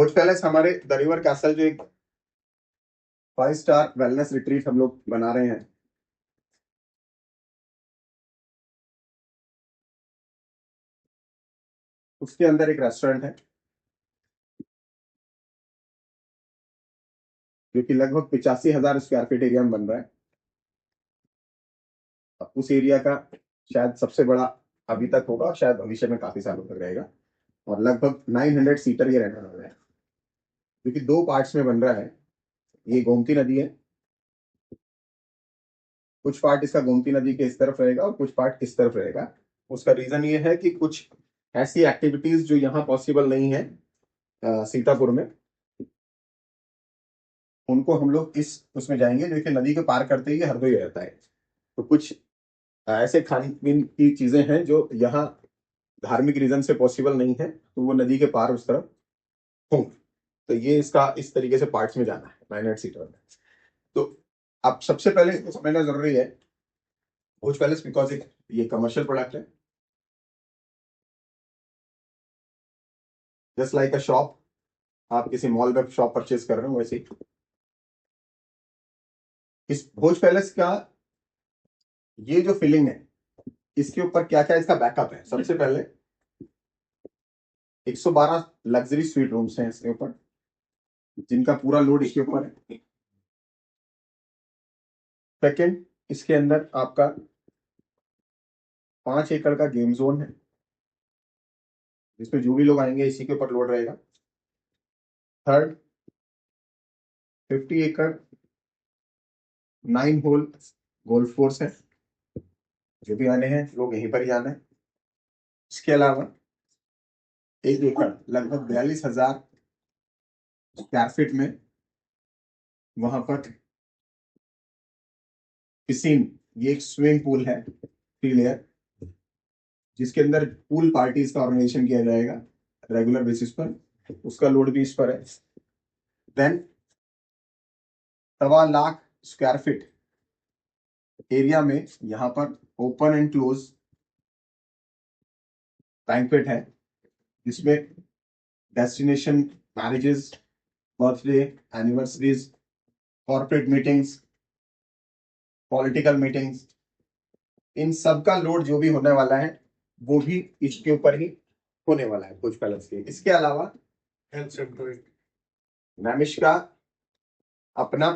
भोज palace हमारे the river castle जो एक 5 स्टार वेलनेस रिट्रीट हम लोग बना रहे हैं। उसके अंदर एक रेस्टोरेंट है जो कि लगभग 85,000 स्क्वायर फीट एरिया में बन रहा है। उस एरिया का शायद सबसे बड़ा अभी तक होगा और शायद भविष्य में काफी सालों तक रहेगा। और लगभग 900 सीटर ये रहने वाला है जो कि 2 पार्ट्स में बन रहा है। ये गोमती नदी है, कुछ पार्ट इसका गोमती नदी के इस तरफ रहेगा और कुछ पार्ट इस तरफ रहेगा। उसका रीजन ये है कि कुछ ऐसी एक्टिविटीज जो यहाँ पॉसिबल नहीं है सीतापुर में, उनको हम लोग इस उसमें जाएंगे जो कि नदी के पार करते ही हरदोई रहता है। तो कुछ ऐसे खाने पीने की चीजें हैं जो यहाँ धार्मिक रीजन से पॉसिबल नहीं है, तो वो नदी के पार उस तरफ होंगे। तो ये इसका इस तरीके से पार्ट्स में जाना है 900 सीटर में। तो अब सबसे पहले इसको समझना जरूरी है भोज पैलेस बिकॉज ये कमर्शियल प्रोडक्ट है। जस्ट लाइक अ शॉप, आप किसी मॉल में शॉप परचेज कर रहे हो, वैसे ही इस भोज पैलेस का ये जो फीलिंग है, इसके ऊपर क्या क्या इसका बैकअप है। सबसे पहले 112 लग्जरी स्वीट रूम्स हैं इसके ऊपर, जिनका पूरा लोड इसके ऊपर है। सेकंड, इसके अंदर आपका 5 एकड़ का गेम जोन है, जिसमें जो भी लोग आएंगे इसी के ऊपर लोड रहेगा। थर्ड, 50 एकड़ 9 होल गोल्फ कोर्स है, जो भी आने हैं लोग यहीं पर ही आना है। इसके अलावा 1 एकड़ लगभग 42,000 स्क्वायर फीट में वहां पर पिसीन, ये एक स्विमिंग पूल है 3 लेयर, जिसके अंदर पूल पार्टीज का ऑर्गेनाइजेशन किया जाएगा रेगुलर बेसिस पर। उसका लोड भी इस पर है। Then 1.25 lakh square feet area में यहाँ पर ओपन एंड क्लोज बैंक्वेट है, जिसमें destination marriages, birthday, anniversaries, corporate meetings, political meetings, इन सब का लोड जो भी होने वाला है वो भी इसके ऊपर ही होने वाला है भोज पैलेस के। इसके अलावा हेल्थ सेंटर, नैमिष का अपना,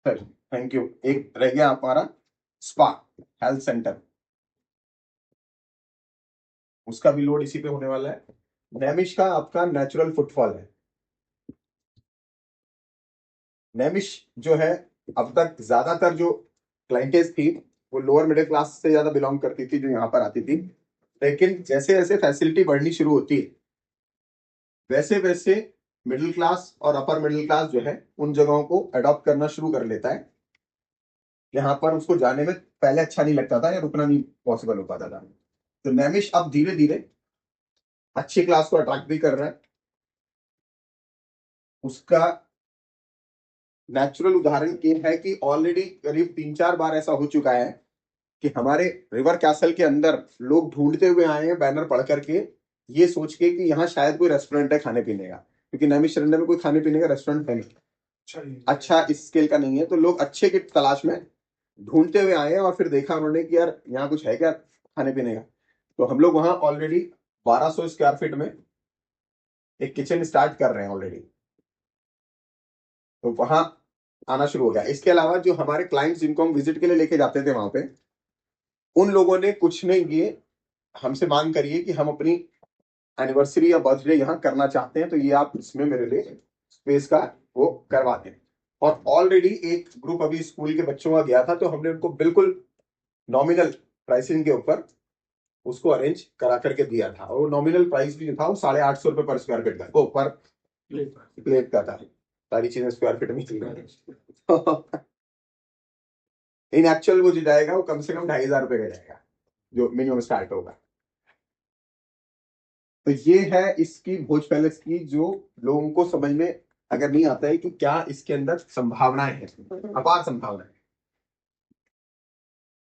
थैंक यू, एक रह गया हमारा स्पा हेल्थ सेंटर, उसका भी लोड इसी पे होने वाला है। नैमिष का आपका नेचुरल फुटफॉल है। नैमिष जो है, अब तक ज्यादातर जो क्लाइंटेज थी वो लोअर मिडिल क्लास से ज्यादा बिलोंग करती थी जो यहाँ पर आती थी। लेकिन जैसे जैसे फैसिलिटी बढ़नी शुरू होती है, वैसे वैसे मिडिल क्लास और अपर मिडिल क्लास जो है उन जगहों को अडॉप्ट करना शुरू कर लेता है। यहाँ पर उसको जाने में पहले अच्छा नहीं लगता था या रुकना नहीं पॉसिबल हो पाता था। तो नैमिष अब धीरे धीरे अच्छी क्लास को अट्रैक्ट भी कर रहा है। उसका नेचुरल उदाहरण ये है कि ऑलरेडी करीब 3-4 बार ऐसा हो चुका है कि हमारे रिवर कैसल के अंदर लोग ढूंढते हुए आए हैं बैनर पढ़ करके, ये सोच के कि यहाँ शायद कोई रेस्टोरेंट है खाने पीने का, क्योंकि नैमिषारण्य में कोई खाने पीने का रेस्टोरेंट है नहीं, अच्छा इस स्केल का नहीं है। तो लोग अच्छे की तलाश में ढूंढते हुए आए हैं और फिर देखा उन्होंने कि यार यहाँ कुछ है क्या खाने पीने का। तो हम लोग वहां ऑलरेडी 1200 स्क्वायर फीट में एक किचन स्टार्ट कर रहे हैं ऑलरेडी, तो वहां आना शुरू हो गया। इसके अलावा जो हमारे क्लाइंट्स जिनको हम विजिट के लिए लेके जाते थे वहां पे, उन लोगों ने कुछ नहीं किए, हमसे मांग करिए कि हम अपनी एनिवर्सरी या बर्थडे यहाँ करना चाहते हैं, तो ये आप इसमें मेरे लिए स्पेस का वो करवा दें। और ऑलरेडी एक ग्रुप अभी स्कूल के बच्चों का गया था, तो हमने उनको बिल्कुल नॉमिनल प्राइसिंग के ऊपर उसको अरेंज करा करके दिया था। और नॉमिनल प्राइस भी जो था वो 850 रुपए पर स्क्वायर फीट का, वो पर प्लेट का था। सारी चीजें स्क्वायर फीट में चल रही इन एक्चुअल वो जो जाएगा वो कम से कम 2,500 रुपए का जाएगा, जो मिनिमम स्टार्ट होगा। तो ये है इसकी भोज पैलेस की, जो लोगों को समझ में अगर नहीं आता है कि क्या इसके अंदर संभावनाएं हैं, अपार संभावनाएं।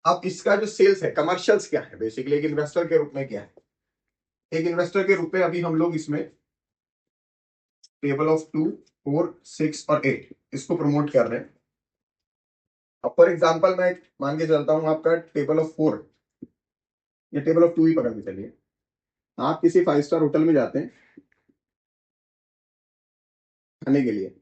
अब इसका जो सेल्स है, कमर्शियल्स क्या है, बेसिकली एक इन्वेस्टर के रूप में क्या है। एक इन्वेस्टर के रूप में अभी हम लोग इसमें टेबल ऑफ 2, 4, 6 और 8 इसको प्रमोट कर रहे हैं। अब फॉर एग्जाम्पल मैं मान के चलता हूं आपका टेबल ऑफ 4 या टेबल ऑफ 2 ही पकड़ के चलिए। आप किसी 5 स्टार होटल में जाते हैं खाने के लिए,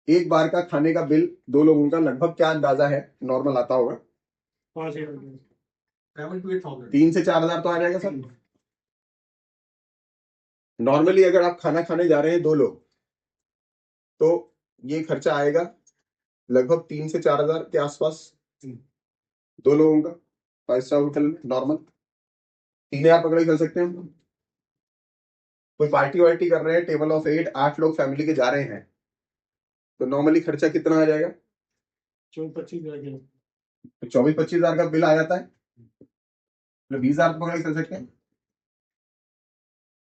एक बार का खाने का बिल 2 लोगों का लगभग क्या अंदाजा है, नॉर्मल आता होगा 3 से 4 हजार तो आ जाएगा सर। नॉर्मली अगर आप खाना खाने जा रहे हैं 2 लोग, तो ये खर्चा आएगा लगभग 3 से 4 हजार के आसपास 2 लोगों का 5 स्टार होटल में नॉर्मल 3 हजार पकड़ के चल सकते हैं हम। कोई पार्टी वार्टी कर रहे हैं, टेबल ऑफ 8, 8 लोग फैमिली के जा रहे हैं, तो नॉर्मली खर्चा कितना आ जाएगा? 24-25 हजार का बिल आ जाता है, 20 हजार पकड़ के चल सकते हैं।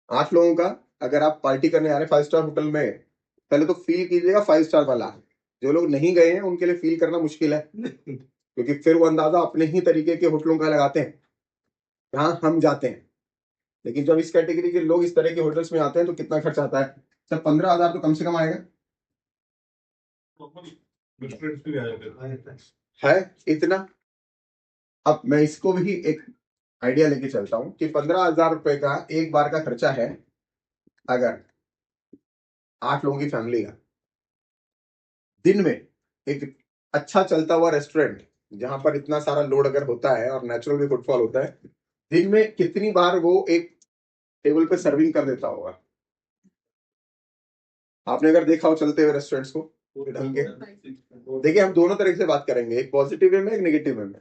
8 लोगों का अगर आप पार्टी करने आ रहे हैं 5 स्टार होटल में, पहले तो फील कीजिएगा 5 स्टार वाला। जो लोग नहीं गए हैं उनके लिए फील करना मुश्किल है क्योंकि फिर वो अंदाजा अपने ही तरीके के होटलों का लगाते हैं जहां हम जाते हैं। लेकिन जब इस कैटेगरी के लोग इस तरह के होटल्स में आते हैं तो कितना खर्च आता है सर? 15 हजार तो कम से कम आएगा है इतना। अब मैं इसको भी एक आइडिया लेके चलता हूं कि 15 हजार रुपए का एक बार का खर्चा है अगर 8 लोगों की फैमिली का। दिन में एक अच्छा चलता हुआ रेस्टोरेंट जहां पर इतना सारा लोड अगर होता है और नेचुरल भी फुटफॉल होता है, दिन में कितनी बार वो एक टेबल पे सर्विंग कर देता होगा? आपने अगर देखा हो चलते हुए रेस्टोरेंट्स को ढंग के, देखिए हम दोनों तरह से बात करेंगे, एक पॉजिटिव वे में एक नेगेटिव वे में।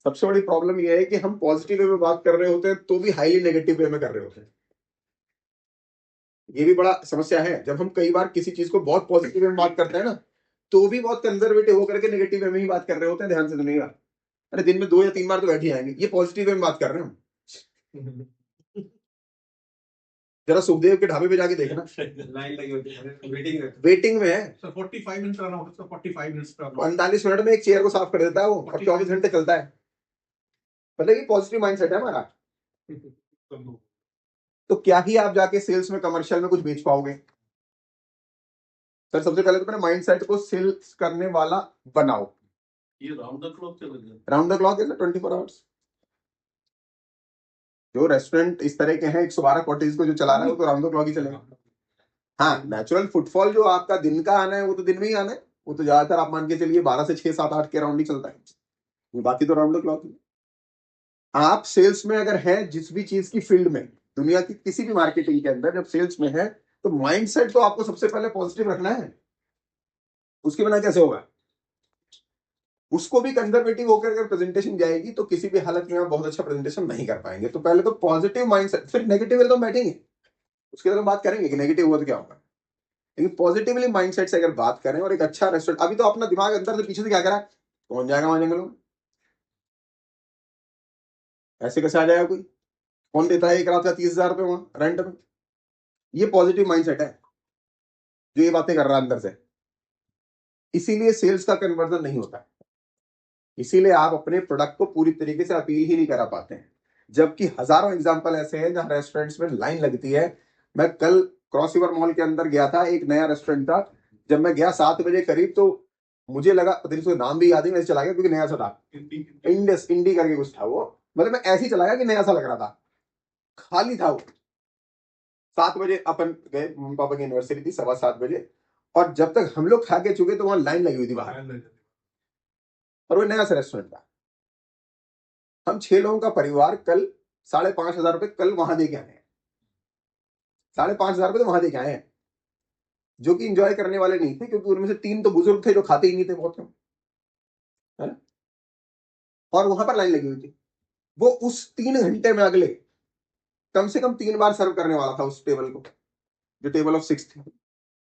सबसे बड़ी प्रॉब्लम यह है कि हम पॉजिटिव वे में बात कर रहे होते हैं तो भी हाईली नेगेटिव वे में कर रहे होते हैं। ये भी बड़ा समस्या है। जब हम कई बार किसी चीज को बहुत पॉजिटिव वे में बात करते हैं ना, तो भी बहुत कंजर्वेटिव होकर के नेगेटिव वे में ही बात कर रहे होते हैं। ध्यान से सुनिएगा, अरे दिन में 2 या 3 बार तो बैठ ही आएंगे, ये पॉजिटिव वे में बात कर रहे हैं हम। जरा सुखदेव के ढाबे पे जाके देखना, लाइन लगी होती है, वेटिंग में है। 45 मिनट रन आउट, 45 मिनट में एक चेयर को साफ कर देता है वो, और 24 घंटे चलता है। मतलब ये पॉजिटिव माइंडसेट है हमारा। तो क्या ही आप जाके सेल्स में, कमर्शियल में कुछ बेच पाओगे? सर सबसे पहले तो अपने माइंडसेट को सेल्स करने वाला बनाओ। ये राउंड द क्लॉक चलेगा, राउंड द क्लॉक है 24 आवर्स। जो रेस्टोरेंट इस तरह के हैं 112 कॉटेज को जो चला रहा है वो तो राउंड द क्लॉक ही चलेगा। हाँ, नेचुरल फुटफॉल जो आपका दिन का आना है वो तो दिन में ही आना है, वो तो ज्यादातर आप मान के चलिए 12 से 6, 7, 8 के राउंड ही चलता है, बाकी तो राउंड द क्लॉक ही। आप सेल्स में अगर है जिस भी चीज की फील्ड में, दुनिया की किसी भी मार्केटिंग के अंदर जब सेल्स में है, तो माइंडसेट तो आपको सबसे पहले पॉजिटिव रखना है। उसके बिना कैसे होगा? उसको भी कंजर्वेटिव होकर अगर प्रेजेंटेशन जाएगी तो किसी भी हालत में आप बहुत अच्छा प्रेजेंटेशन नहीं कर पाएंगे। तो पहले तो पॉजिटिव माइंडसेट, फिर नेगेटिव तो बैठेंगे, उसके बाद हम बात करेंगे कि नेगेटिव हुआ तो क्या होगा। लेकिन पॉजिटिवली माइंडसेट से अगर बात करें और एक अच्छा रेस्टोरेंट, अभी तो अपना दिमाग अंदर से पीछे से क्या करा, कौन जाएगा वहां जंगलों में, ऐसे कैसे आ जाएगा कोई, कौन देता है एक रात का 30,000 रुपये वहां रेंट में? ये पॉजिटिव माइंडसेट है जो ये बातें कर रहा है अंदर से। इसीलिए सेल्स का कन्वर्जन नहीं होता, इसीलिए आप अपने प्रोडक्ट को पूरी तरीके से अपील ही नहीं करा पाते हैं। जबकि हजारों एग्जांपल ऐसे हैं जहां रेस्टोरेंट्स में लाइन लगती है। मैं कल क्रॉस रिवर मॉल के अंदर गया था, एक नया रेस्टोरेंट था। जब मैं गया 7 बजे करीब, तो मुझे लगा, पता नहीं उसका नाम भी याद नहीं, मैं चला गया क्योंकि नया सा था, इंडस इंडी करके कुछ था वो। मतलब मैं ऐसे ही चला गया कि नया सा लग रहा था, खाली था वो। 7 बजे अपन गए, मम्मी पापा की एनिवर्सरी थी, 7:15 बजे, और जब तक हम लोग खा के चुके तो वहां लाइन लगी हुई थी बाहर, और वो नया सा रेस्टोरेंट था। हम 6 लोगों का परिवार कल 5,500 रुपये कल वहां दे के आए हैं। 5,500 रुपये तो वहां दे के आए हैं, जो कि इंजॉय करने वाले नहीं थे, क्योंकि उनमें से 3 तो बुजुर्ग थे जो खाते ही नहीं थे बहुत कम, है ना? और वहां पर लाइन लगी हुई थी। वो उस 3 घंटे में अगले कम से कम 3 बार सर्व करने वाला था उस टेबल को, जो टेबल ऑफ 6 थी।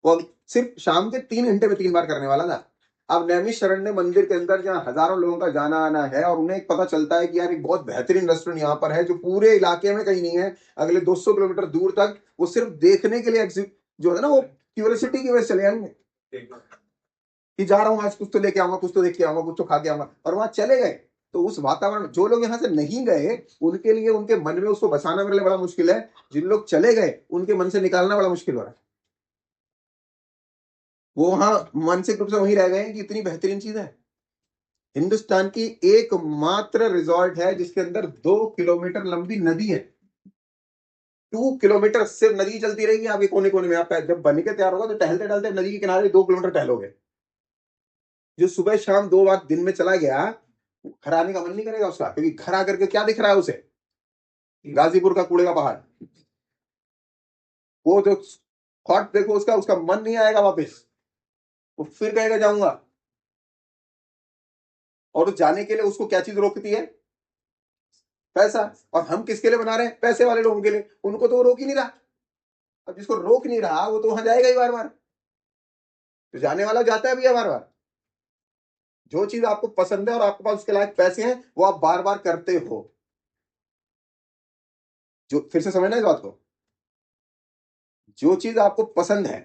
वो सिर्फ शाम के 3 घंटे में 3 बार करने वाला था। अब नैमिषारण्य मंदिर के अंदर जहाँ हजारों लोगों का जाना आना है, और उन्हें एक पता चलता है कि यार एक बहुत बेहतरीन रेस्टोरेंट यहाँ पर है जो पूरे इलाके में कहीं नहीं है, अगले 200 किलोमीटर दूर तक, वो सिर्फ देखने के लिए जो है ना, वो क्यूरियोसिटी की वजह से चले जाएंगे कि जा रहा हूँ आज, कुछ तो लेके आऊंगा, कुछ तो देख के आऊंगा, कुछ तो खा के आऊंगा, और वहां चले गए तो उस वातावरण, जो लोग यहाँ से नहीं गए उनके लिए उनके मन में उसको बसाना मेरे लिए बड़ा मुश्किल है, जिन लोग चले गए उनके मन से निकालना बड़ा मुश्किल हो रहा है। वो वहां मानसिक रूप से वहीं रह गए हैं कि इतनी बेहतरीन चीज है। हिंदुस्तान की एकमात्र रिजॉर्ट है जिसके अंदर 2 किलोमीटर लंबी नदी है। 2 किलोमीटर सिर्फ नदी चलती रहेगी आपके कोने कोने में। आप जब बन के तैयार होगा तो टहलते टहलते नदी के किनारे 2 किलोमीटर टहलोगे। जो सुबह शाम 2 बार दिन में चला गया, घर आने का मन नहीं करेगा उसका, क्योंकि घर आकर के क्या दिख रहा है उसे? गाजीपुर का कूड़े का पहाड़। वो जो थॉट देखो उसका, उसका मन नहीं आएगा वापस। वो फिर कहेगा जाऊंगा। और उस जाने के लिए उसको क्या चीज रोकती है? पैसा। और हम किसके लिए बना रहे हैं? पैसे वाले लोगों के लिए। उनको तो वो रोक ही नहीं रहा। अब जिसको रोक नहीं रहा वो तो वहां जाएगा ही बार बार। तो जाने वाला जाता है भैया बार बार। जो चीज आपको पसंद है और आपके पास उसके लायक पैसे हैं वो आप बार बार करते हो। जो फिर से समझना इस बात को, जो चीज आपको पसंद है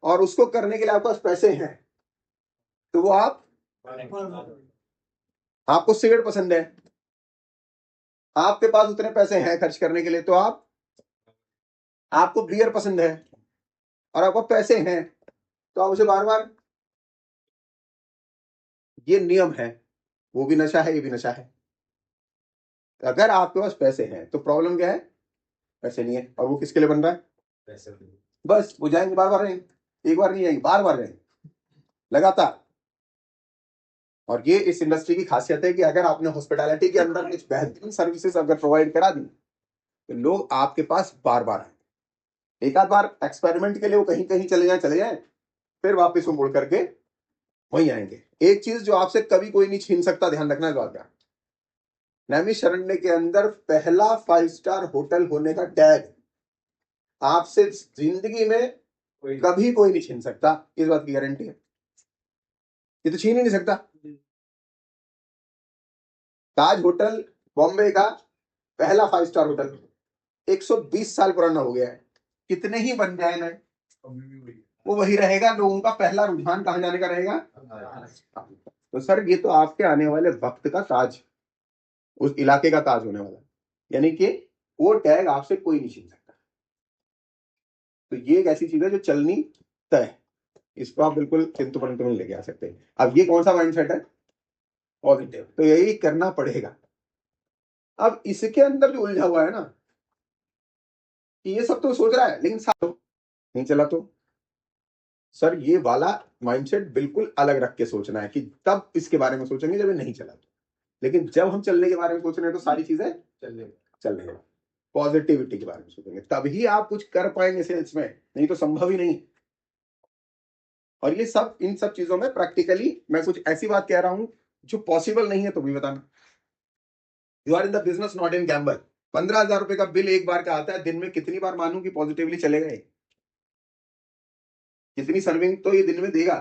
और उसको करने के लिए आपके पास पैसे हैं, तो वो आपको सिगरेट पसंद है, आपके पास उतने पैसे हैं खर्च करने के लिए, तो आपको बियर पसंद है और आपको पैसे हैं, तो आप उसे बार बार। ये नियम है। वो भी नशा है, ये भी नशा है। अगर आपके पास पैसे हैं तो प्रॉब्लम क्या है? पैसे नहीं है। और वो किसके लिए बन रहा है? पैसे। बस वो जाएंगे बार बार, रहेंगे, एक बार नहीं जाएंगे, बार बार रहेंगे लगातार। और ये इस इंडस्ट्री की खासियत है कि अगर आपने हॉस्पिटैलिटी के अंदर कुछ बेहतरीन सर्विसेज अगर प्रोवाइड करा दी तो लोग आपके पास बार बार आए। एक आध बार एक्सपेरिमेंट के लिए वो कहीं कहीं चले जाए, फिर वापस वो मुड़ करके वहीं आएंगे। एक चीज जो आपसे कभी कोई नहीं छीन सकता, ध्यान रखना है बात का, नैमिषारण्य के अंदर पहला 5 स्टार होटल होने का टैग आपसे जिंदगी में कभी कोई नहीं छीन सकता। इस बात की गारंटी है। ये तो छीन ही नहीं सकता। ताज होटल बॉम्बे का पहला 5 स्टार होटल 120 साल पुराना हो गया है। कितने ही बन जाए ना, वो वही रहेगा। लोगों का पहला रुझान कहां जाने का रहेगा? तो सर ये तो आपके आने वाले वक्त का ताज, उस इलाके का ताज होने वाला है। यानी कि वो टैग आपसे कोई नहीं छीन सकता। तो ये एक ऐसी चीज है जो चलनी तय, इसको आप बिल्कुल किंतु परंतु नहीं लेके आ सकते। अब ये कौन सा माइंडसेट है? पॉजिटिव। तो यही करना पड़ेगा। अब इसके अंदर जो उलझा हुआ है ना, कि ये सब तो सोच रहा है लेकिन साथ नहीं चला, तो सर ये वाला माइंडसेट बिल्कुल अलग रख के सोचना है कि तब इसके बारे में सोचेंगे जब ये नहीं चला। लेकिन जब हम चलने के बारे में सोच रहे हैं तो सारी चीजें चलने पॉजिटिविटी के बारे में सोचेंगे, तभी आप कुछ कर पाएंगे सेल्स में, नहीं तो संभव ही नहीं। और ये सब, इन सब चीजों में प्रैक्टिकली मैं कुछ ऐसी बात कह रहा हूं जो पॉसिबल नहीं है तो भी बताना। You are in the business not in gamble. 15,000 रुपए का बिल एक बार का आता है, दिन में कितनी बार मानूं कि पॉजिटिवली चले गए? कितनी सर्विंग तो ये दिन में देगा?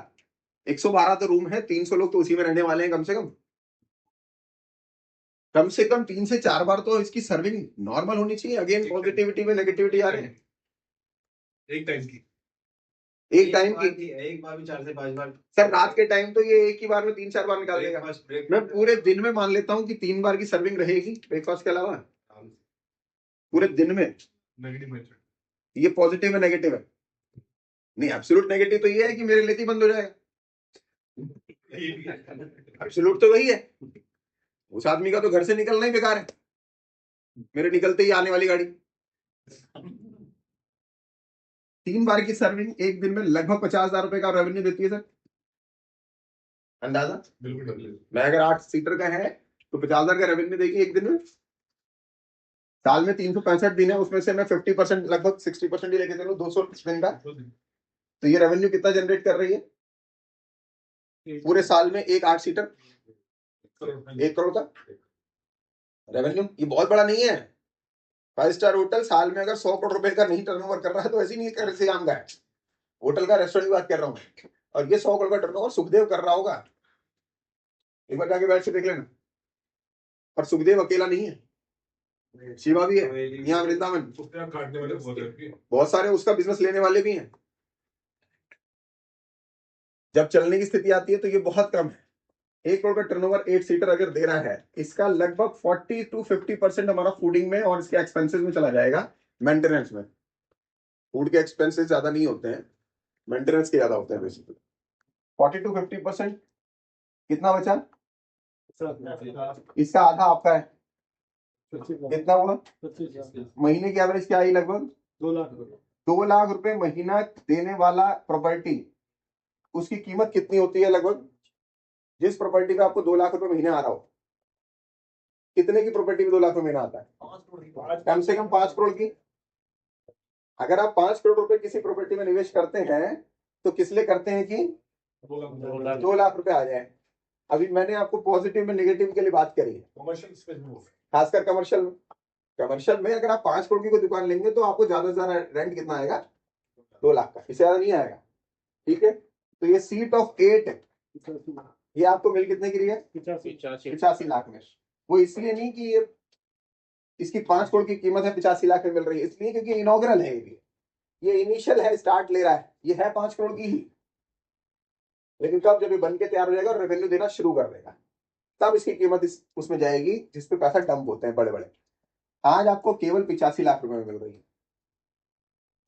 112 तो रूम है, 300 लोग तो उसी में रहने वाले हैं कम से कम। कम से कम 3 से 4 बार तो इसकी सर्विंग नॉर्मल होनी चाहिए। अगेन पॉजिटिविटी में नेगेटिविटी आ रही है। एक टाइम की एक बार भी 4 से 5 बार। सर रात के टाइम तो ये एक ही बार में 3-4 बार निकाल देगा। मैं पूरे दिन में मान लेता हूँ कि 3 बार की सर्विंग रहेगी ब्रेकफास्ट के अलावा पूरे दिन में। ये पॉजिटिव है नेगेटिव है? नहीं, एब्सोल्यूट नेगेटिव तो ये है कि मेरे लेते ही बंद हो जाएगा। एब्सोल्यूट तो वही है, उस आदमी का तो घर से निकलना ही बेकार है, मेरे निकलते ही आने वाली गाड़ी। 3 बार की सर्विंग एक दिन में लगभग 50,000 रुपए का रेवेन्यू देती है सर। अंदाजा बिल्कुल। मैं अगर 8 सीटर का है तो 50,000 का रेवेन्यू देगी एक दिन में। साल में 365 दिन है, उसमें से मैं 50% लगभग 60% ही लेके चलूं 200 दिन का, तो ये रेवेन्यू कितना जनरेट कर रही है पूरे साल में? एक 8 सीटर 1 करोड़ का रेवेन्यू। ये बहुत बड़ा नहीं है। 5 स्टार होटल साल में अगर 100 करोड़ रुपए का नहीं टर्नओवर कर रहा है तो ऐसे नहीं कर से काम का है। होटल का, रेस्टोरेंट की बात कर रहा हूँ मैं। और ये 100 करोड़ का टर्नओवर सुखदेव कर रहा होगा, एक बार जाके बैठ के देख लेना। और सुखदेव अकेला नहीं है, शिवा भी है यहाँ वृंदावन, बहुत सारे उसका बिजनेस लेने वाले भी हैं। जब चलने की स्थिति आती है तो ये बहुत कम है। 1 करोड़ का टर्नओवर 8 सीटर अगर दे रहा है, इसका लगभग 40 to 50% हमारा फूडिंग में और इसके एक्सपेंसेस में चला जाएगा, मेंटेनेंस में। फूड के एक्सपेंसेस ज्यादा नहीं होते हैं, मेंटेनेंस के ज्यादा होते हैं बेसिकली। 40 to 50% कितना बचा? इसका आधा आपका है, कितना हुआ? महीने की एवरेज क्या आई? लगभग 2 लाख रुपए महीना देने वाला प्रॉपर्टी, उसकी कीमत कितनी होती है? लगभग जिस प्रॉपर्टी पे आपको 2 लाख रुपए महीने आ रहा हो, कितने की प्रॉपर्टी में 2 लाख रुपए महीना आता है? कम से कम 5 करोड़ की। अगर आप 5 करोड़ रुपए किसी प्रॉपर्टी में निवेश करते हैं तो किस लिए करते हैं कि 2 लाख रुपए आ जाए। अभी मैंने आपको पॉजिटिव में नेगेटिव के लिए बात करी है, खासकर कमर्शियल में अगर आप 5 करोड़ की कोई दुकान लेंगे तो आपको ज्यादा से ज्यादा रेंट कितना आएगा? 2 लाख का, इससे ज्यादा नहीं आएगा। ठीक है, तो ये सीट ऑफ 8 ये आपको मिल कितने की रही है? 85 लाख में। वो इसलिए नहीं कि ये इसकी 5 करोड़ की कीमत है 85 लाख में मिल रही है, इसलिए क्योंकि इनॉग्रल है, ये इनिशियल है, स्टार्ट ले रहा है, ये है 5 करोड़ की ही। लेकिन कब जब ये बन के तैयार हो जाएगा और रेवेन्यू देना शुरू कर देगा, तब इसकी कीमत उसमें जाएगी जिसपे पैसा डंप होते हैं बड़े बड़े। आज आपको केवल 85 लाख रुपए में मिल रही है,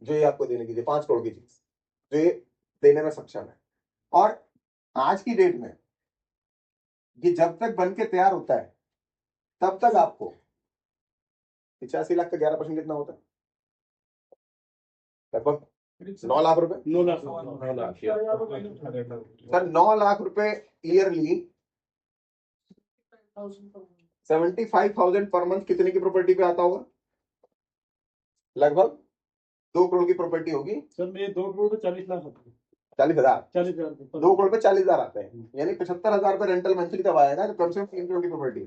जो ये आपको देने की 5 करोड़ की चीज, जो ये देने में सक्षम है। और आज की डेट में ये जब तक बन के तैयार होता है तब तक आपको 85 लाख का 11% कितना होता है? लगभग 9 लाख रुपए। 9 लाख सर 9 लाख रुपए ईयरली, 75,000 पर मंथ कितने की प्रॉपर्टी पे आता होगा? लगभग 2 करोड़ की प्रॉपर्टी होगी सर। मेरे 2 करोड़ पे 40 लाख होते हैं। 40,000 40,000 2 करोड़ पे 40,000 आते हैं, यानी 75,000 पे रेंटल मंथली तब आएगा जब कम से कम 3 करोड़ की प्रॉपर्टी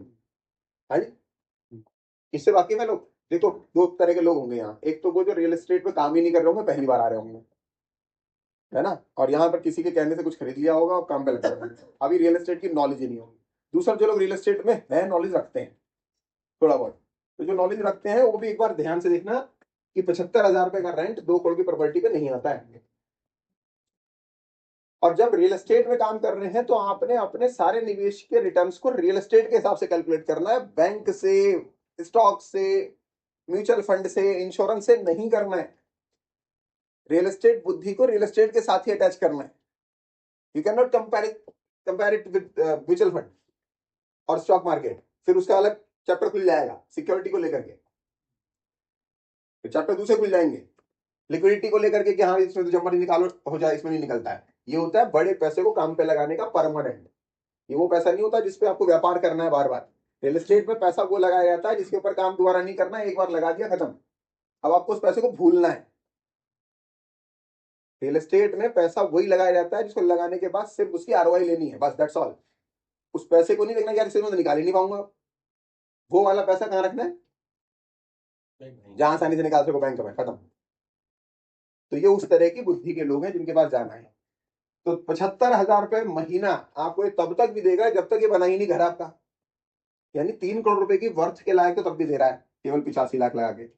है। इससे बाकी में लोग देखो, 2 तरह के लोग होंगे यहाँ। एक तो वो जो रियल एस्टेट में काम ही नहीं कर रहे होंगे, पहली बार आ रहे होंगे, है ना, और यहाँ पर किसी के कहने से कुछ खरीद लिया होगा और काम पे लगा होगा, अभी रियल एस्टेट की नॉलेज ही नहीं होगी। दूसरा, जो लोग रियल एस्टेट में है, नॉलेज रखते हैं थोड़ा बहुत, तो जो नॉलेज रखते हैं वो भी एक बार ध्यान से देखना कि 75,000 रुपए का रेंट 2 करोड़ की प्रॉपर्टी पे नहीं आता है। और जब रियल एस्टेट में काम कर रहे हैं तो आपने अपने सारे निवेश के रिटर्न्स को रियल एस्टेट के हिसाब से कैलकुलेट करना है, बैंक से, स्टॉक से, म्यूचुअल फंड से, इंश्योरेंस से नहीं करना है। रियल एस्टेट बुद्धि को रियल एस्टेट के साथ ही अटैच करना है। You can not compare it with mutual fund और स्टॉक मार्केट। फिर उसका अलग चैप्टर खुल जाएगा सिक्योरिटी को लेकर के, फिर चैप्टर दूसरे खुल जाएंगे लिक्विडिटी को लेकर के कि हाँ इसमें तो जब मर्जी निकालो हो जाए, इसमें नहीं निकलता है। ये होता है बड़े पैसे को काम पे लगाने का परमानेंट। ये वो पैसा नहीं होता जिसपे आपको व्यापार करना है बार बार। रियल एस्टेट में पैसा वो लगाया जाता है जिसके ऊपर काम दोबारा नहीं करना है, एक बार लगा दिया खत्म, अब आपको उस पैसे को भूलना है। रियल एस्टेट में पैसा वही लगाया जाता है जिसको लगाने के बाद सिर्फ उसकी आरओआई लेनी है, बस दैट्स ऑल। उस पैसे को नहीं देखना यार इससे मैं तो निकाल ही नहीं पाऊंगा, वो वाला पैसा कहाँ रखना है? जहां आसानी से निकाल सको, बैंक में, खत्म। तो ये उस तरह की बुद्धि के लोग हैं जिनके पास जाना है। तो 75,000 रुपए महीना आपको ये तब तक भी देगा जब तक ये बना ही नहीं घर आपका, यानी 3 करोड़ रुपए की वर्थ के लायक तो तब भी दे रहा है केवल 85 लाख लगा के।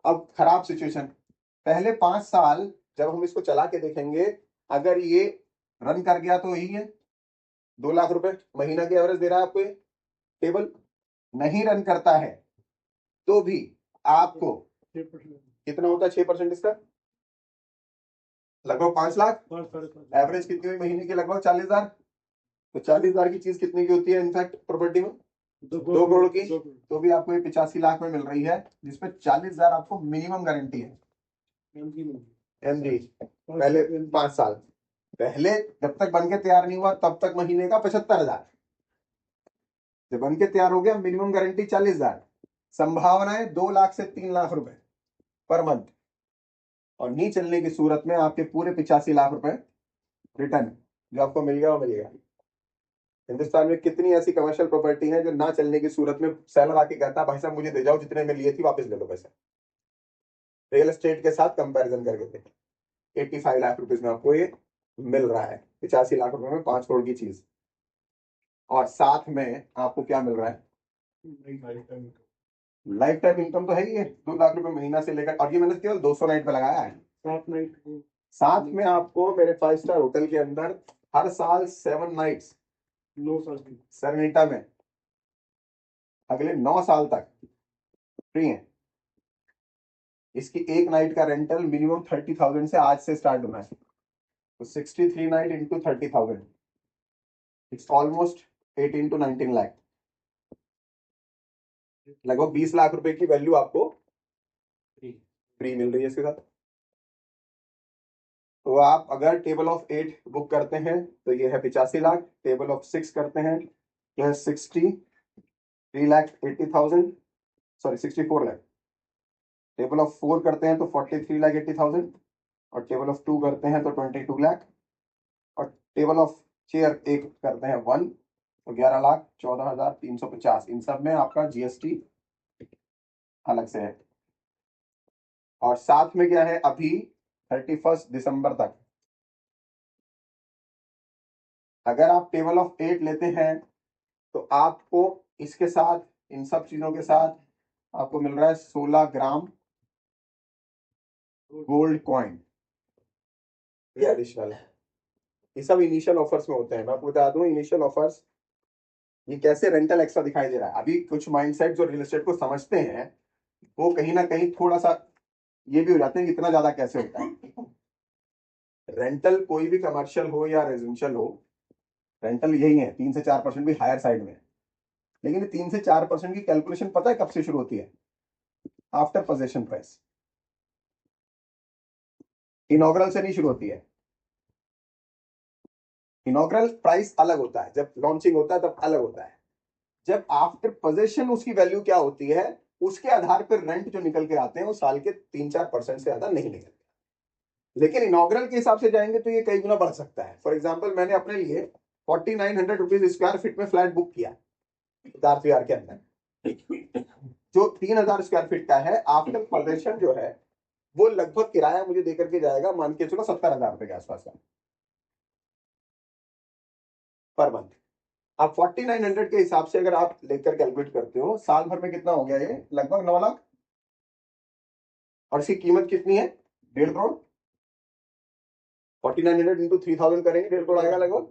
अब खराब सिचुएशन, पहले 5 साल जब हम इसको चला के देखेंगे, अगर ये रन कर गया तो यही है 2 लाख रुपए महीना की एवरेज दे रहा है आपको ये टेबल। नहीं रन करता है तो भी आपको कितना होता है? 6% इसका, लगभग 5 लाख। एवरेज कितनी हुई महीने की? लगभग 40,000। तो 40,000 की चीज कितने की होती है इनफैक्ट प्रॉपर्टी में? 2 करोड़ की। तो भी आपको ये 85 लाख में मिल रही है, जिसपे 40,000 आपको मिनिमम गारंटी है एमडी। पहले 5 साल पहले जब तक बन के तैयार नहीं हुआ तब तक महीने का 75,000, जब बन के तैयार हो गया मिनिमम गारंटी 40,000, संभावनाएं 2 लाख से 3 लाख रुपए पर मंथ, और नहीं चलने की सूरत में आपके पूरे 85 लाख रुपए रिटर्न जो आपको मिल गया वो मिलेगा। हिंदुस्तान में कितनी ऐसी कमर्शियल प्रॉपर्टी है जो ना चलने की सूरत में सेलर आके कहता है भाई साहब मुझे दे जाओ, जितने में लिए थी वापस ले लो पैसे। रियल एस्टेट के साथ कंपैरिजन करके देखें, 85 लाख रुपीज में आपको ये मिल रहा है, 85 लाख रुपए में 5 करोड़ की चीज, और साथ में आपको क्या मिल रहा है? लाइफ टाइम इनकम तो है ही है, 2 लाख रुपए महीना से लेकर, और ये मैंने केवल 200 नाइट पे लगाया है। 7 नाइट साथ में आपको मेरे 5 स्टार होटल के अंदर हर साल 7 नाइट्स 9 साल की। सरनीटा में अगले 9 साल तक फ्री है। इसकी एक नाइट का रेंटल मिनिमम 30,000 से आज से स्टार्ट होना है। तो 63 night into 30,000, it's almost 18 to 19 lakh, लगभग 20 लाख रुपए की वैल्यू आपको फ्री मिल रही है इसके साथ। तो आप अगर टेबल ऑफ 8 बुक करते हैं तो ये है 85 लाख, टेबल ऑफ 6 करते हैं तो है 63,80,000, सॉरी 64 लाख, टेबल ऑफ 4 करते हैं तो 43,80,000, और टेबल ऑफ 2 करते हैं तो 22 लाख, और टेबल ऑफ चेयर एक करते हैं 1 तो 11,14,350। इन सब में आपका जीएसटी अलग से है। और साथ में क्या है, अभी 31 दिसंबर तक अगर आप टेबल ऑफ 8 लेते हैं तो आपको इसके साथ, इन सब चीजों के साथ आपको मिल रहा है 16 ग्राम गोल्ड कॉइन, ये एडिशनल है। ये सब इनिशियल ऑफर्स में होते हैं। मैं आपको बता दूं इनिशियल ऑफर्स ये कैसे रेंटल एक्स्ट्रा दिखाई दे रहा है। अभी कुछ माइंडसेट जो रियल एस्टेट को समझते हैं वो कहीं ना कहीं थोड़ा सा ये भी हो जाते हैं कि इतना ज्यादा कैसे होता है। रेंटल कोई भी कमर्शियल हो या रेजिडेंशियल हो, रेंटल यही है 3 से 4% भी हायर साइड में है। लेकिन 3 से 4% की कैलकुलेशन पता है कब से शुरू होती है? आफ्टर पोजेशन प्राइस, इनॉग्रल से नहीं शुरू होती है। इनॉग्रल प्राइस अलग होता है, जब लॉन्चिंग होता है तब अलग होता है। जब आफ्टर पोजेशन उसकी वैल्यू क्या होती है, उसके आधार पर रेंट जो निकल के आते हैं वो साल के 3-4% से ज्यादा नहीं निकलते। लेकिन इनॉग्रल के हिसाब से जाएंगे तो ये कई गुना बढ़ सकता है। फॉर एग्जाम्पल मैंने अपने लिए 4900 रुपीज स्क्वायर फीट में फ्लैट बुक किया दारतीवार के अंदर, जो 3000 स्क्वायर फीट का है। आफ्टर पोजेशन जो है वो लगभग किराया मुझे देकर के जाएगा, मान के चलो 70,000 रुपए के आसपास का पर मंथ। अब 4900 के हिसाब से अगर आप लेकर कैलकुलेट करते हो, साल भर में कितना हो गया ये? लगभग 9 लाख। और इसकी कीमत कितनी है? 1.5 करोड़। 4900 इंटू 3000 करेंगे 1.5 करोड़ आएगा लगभग।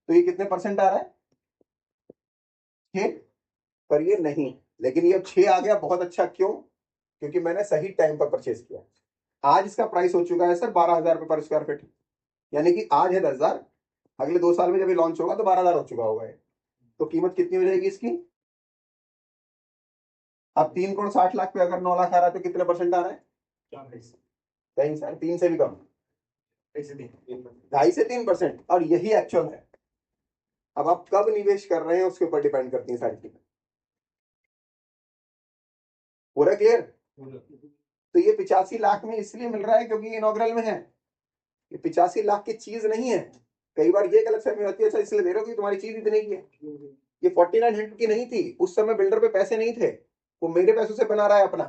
तो ये कितने परसेंट आ रहा है? 6। पर ये नहीं, लेकिन ये अब 6 आ गया, बहुत अच्छा। क्यों? क्योंकि मैंने सही टाइम पर परचेज किया। आज इसका प्राइस हो चुका है सर 12,000 रुपए पर स्क्वायर फीट, यानी कि आज है 10,000, अगले 2 साल में जब ये लॉन्च होगा तो 12,000 हो चुका होगा। तो कीमत कितनी हो जाएगी इसकी? अब 3 करोड़ 60 लाख पे अगर 9 लाख आ रहा है तो कितने परसेंट आ रहा है? कहीं सर 3 से भी कम, 2.5 से 3%। और यही एक्चुअल है। अब आप कब निवेश कर रहे हैं उसके ऊपर डिपेंड करती है सारी चीजें। पूरा क्लियर? तो ये 85 लाख में इसलिए मिल रहा है क्योंकि इनॉग्रल में है। ये 85 लाख की चीज नहीं है। कई बार ये गलत फहमी होती है, अच्छा इसलिए दे रहे हो कि तुम्हारी चीज इतनी की है। ये 4900 की नहीं थी, उस समय बिल्डर पे पैसे नहीं थे, वो मेरे पैसों से बना रहा है, अपना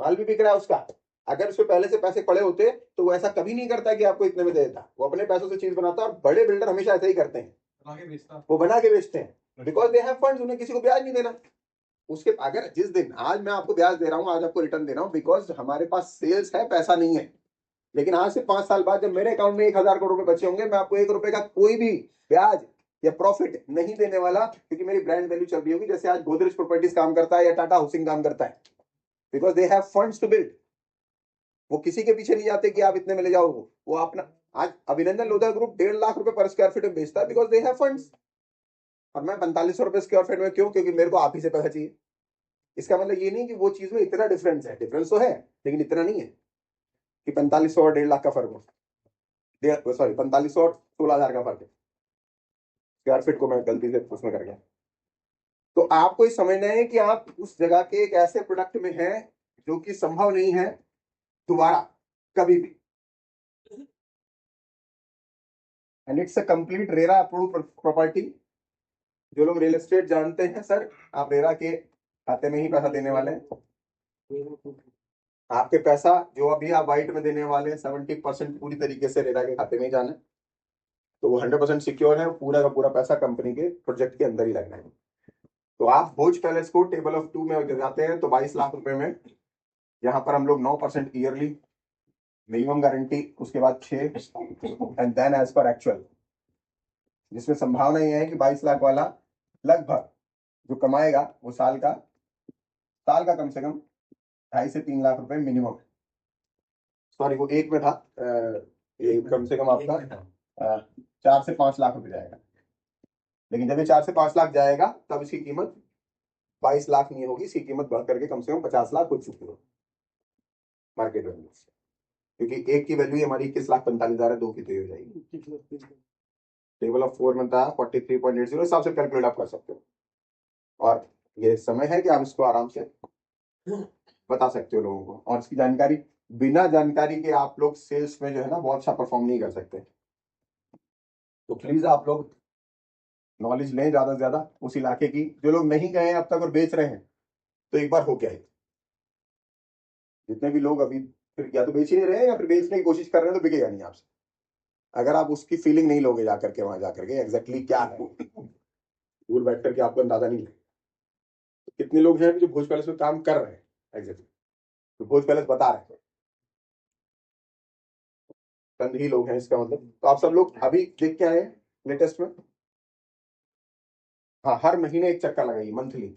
माल भी बिक रहा है उसका। अगर उसपे पहले से पैसे पड़े होते तो वो ऐसा कभी नहीं करता कि आपको इतने में दे देता। वो अपने पैसों से चीज बनाता है, और बड़े बिल्डर हमेशा ऐसा ही करते हैं, वो बना के बेचते हैं। बिकॉज दे हैव फंड्स, उन्हें किसी को ब्याज नहीं देना। उसके अगर जिस दिन, आज मैं आपको ब्याज दे रहा हूँ, आज आपको रिटर्न दे रहा हूँ, बिकॉज हमारे पास सेल्स है, पैसा नहीं है। लेकिन आज से 5 साल बाद जब मेरे अकाउंट में 1,000 करोड़ रुपए बचे होंगे, मैं आपको 1 रुपए का कोई भी ब्याज या प्रॉफिट नहीं देने वाला, क्योंकि मेरी ब्रांड वैल्यू चल रही होगी। जैसे आज गोदरेज प्रॉपर्टीज काम करता है या टाटा हाउसिंग काम करता है, because they have funds to build. वो किसी के पीछे नहीं जाते कि आप इतने में ले जाओ। वो अपना, आज अभिनंदन लोधा ग्रुप 1.5 लाख रुपए पर स्क्वायर फीट में बेचता है, बिकॉज दे हैव फंड्स। और मैं 4500 रुपए स्क्वायर फीट में क्यों? क्योंकि मेरे को आप ही से पैसा चाहिए। इसका मतलब ये नहीं कि वो चीज में इतना डिफरेंस है, डिफरेंस तो है लेकिन इतना नहीं है कि 4500 और 1.5 लाख का फर्क हो। सॉरी, 4500 और 16,000 का फर्क है। स्क्वायर फीट को मैं गलती से उसमें कर गया। तो आपको ये समझना है कि आप उस जगह के एक ऐसे प्रोडक्ट में हैं जो कि संभव नहीं है दोबारा कभी भी। And it's a complete RERA approved property. जो लोग रियल एस्टेट जानते हैं सर, आप रेरा के खाते में ही पैसा देने वाले हैं। आपके पैसा जो अभी आप वाइट में देने वाले हैं 70% पूरी तरीके से रेरा के खाते में ही जाना है। तो वो 100% सिक्योर है, पूरा का पूरा पैसा कंपनी के प्रोजेक्ट के अंदर ही लगना है। तो आप भोज पैलेस को टेबल ऑफ 2 में जाते हैं तो 22 लाख रुपए में, यहाँ पर हम लोग 9% ईयरली, मिनिमम गारंटी, उसके बाद 6, and then as per actual जिसमें संभावना ये है कि 22 लाख वाला लगभग जो कमाएगा वो साल का कम से कम 2.5 से 3 लाख रुपए मिनिमम है। सॉरी, वो एक में था, ये कम से कम आपका 4 से 5 लाख रुपए जाएगा। लेकिन जब ये 4 से 5 लाख जाएगा तब इसकी कीमत 22 लाख नहीं होगी, इसकी कीमत बढ़ करके कम से कम 50 लाख हो चुकी होगी मार्केट वैल्यू से, क्योंकि एक की वैल्यू हमारी 21,45,000 है, दो की तो ये हो जाएगी। टेबल ऑफ 4 में था 43.80, हिसाब से कैलकुलेट आप कर सकते हो। और ये समय है कि आप इसको आराम से बता सकते हो लोगों को। और इसकी जानकारी, बिना जानकारी के आप लोग सेल्स में जो है ना बहुत अच्छा परफॉर्म नहीं कर सकते। तो प्लीज आप लोग नॉलेज लें ज्यादा से ज्यादा उस इलाके की। जो लोग नहीं गए हैं अब तक और बेच रहे हैं तो एक बार हो क्या है, जितने भी लोग अभी फिर या तो बेच ही नहीं रहे हैं या फिर बेचने की कोशिश कर रहे हैं तो बिकेगा नहीं आपसे, अगर आप उसकी फीलिंग नहीं लोगे जाकर के वहां जाकर के एग्जैक्टली क्या है, दूर बैठ करके आपको अंदाजा नहीं लगेगा। कितने लोग हैं जो भोज पैलेस में काम कर रहे हैं एग्जैक्टली, तो भोज पैलेस बता रहे हैं, चंद ही लोग हैं इसका मतलब। तो आप सब लोग अभी देख के आए लेटेस्ट में, हाँ हर महीने एक चक्कर लगाइए मंथली,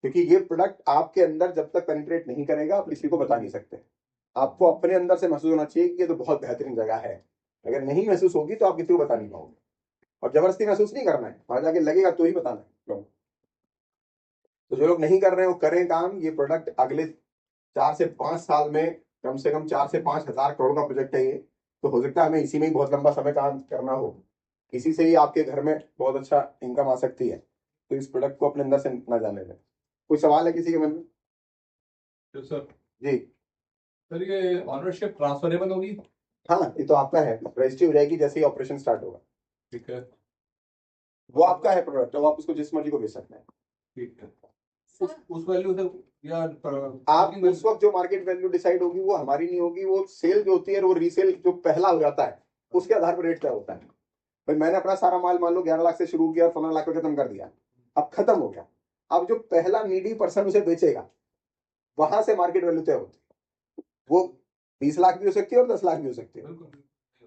क्योंकि ये प्रोडक्ट आपके अंदर जब तक पेनिट्रेट नहीं करेगा आप किसी को बता नहीं सकते। आपको अपने अंदर से महसूस होना चाहिए कि ये तो बहुत बेहतरीन जगह है। अगर नहीं महसूस होगी तो आप किसी को बता नहीं पाओगे, और जबरदस्ती महसूस नहीं करना है, वहां जाके लगेगा तो ही बताना है लोगों को। तो जो लोग नहीं कर रहे हैं वो करें काम। ये प्रोडक्ट अगले 4 से 5 साल में कम से कम 4 से 5 हजार करोड़ का प्रोजेक्ट है ये। तो हो सकता है हमें इसी में ही बहुत लंबा समय काम करना हो, इसी से ही आपके घर में बहुत अच्छा इनकम आ सकती है। तो इस प्रोडक्ट को अपने अंदर से ना जाने दें। कोई सवाल है किसी के मन में? सर जी सर, ये ऑनरशिप ट्रांसफरेबल होगी? हाँ, ये तो आपका है, रजिस्ट्री हो जाएगी जैसे ही ऑपरेशन स्टार्ट होगा। ठीक है, वो आपका है प्रोडक्ट, वो आप उसको जिस मर्जी को बेच सकते हैं। ठीक है। उस वैल्यू से या आप उस वक्त जो मार्केट वैल्यू डिसाइड होगी वो हमारी नहीं होगी, वो सेल जो होती है वो रीसेल जो पहला हो जाता है उसके आधार पर रेट तय होता है। भाई मैंने अपना सारा माल मान लो 11 लाख से शुरू किया और 15 लाख पे खत्म कर दिया, अब खत्म हो गया। अब जो पहला नीडी पर्सन उसे बेचेगा वहां से मार्केट वैल्यू तय होती है। वो 20 लाख भी हो सकती है और 10 लाख भी हो सकती है,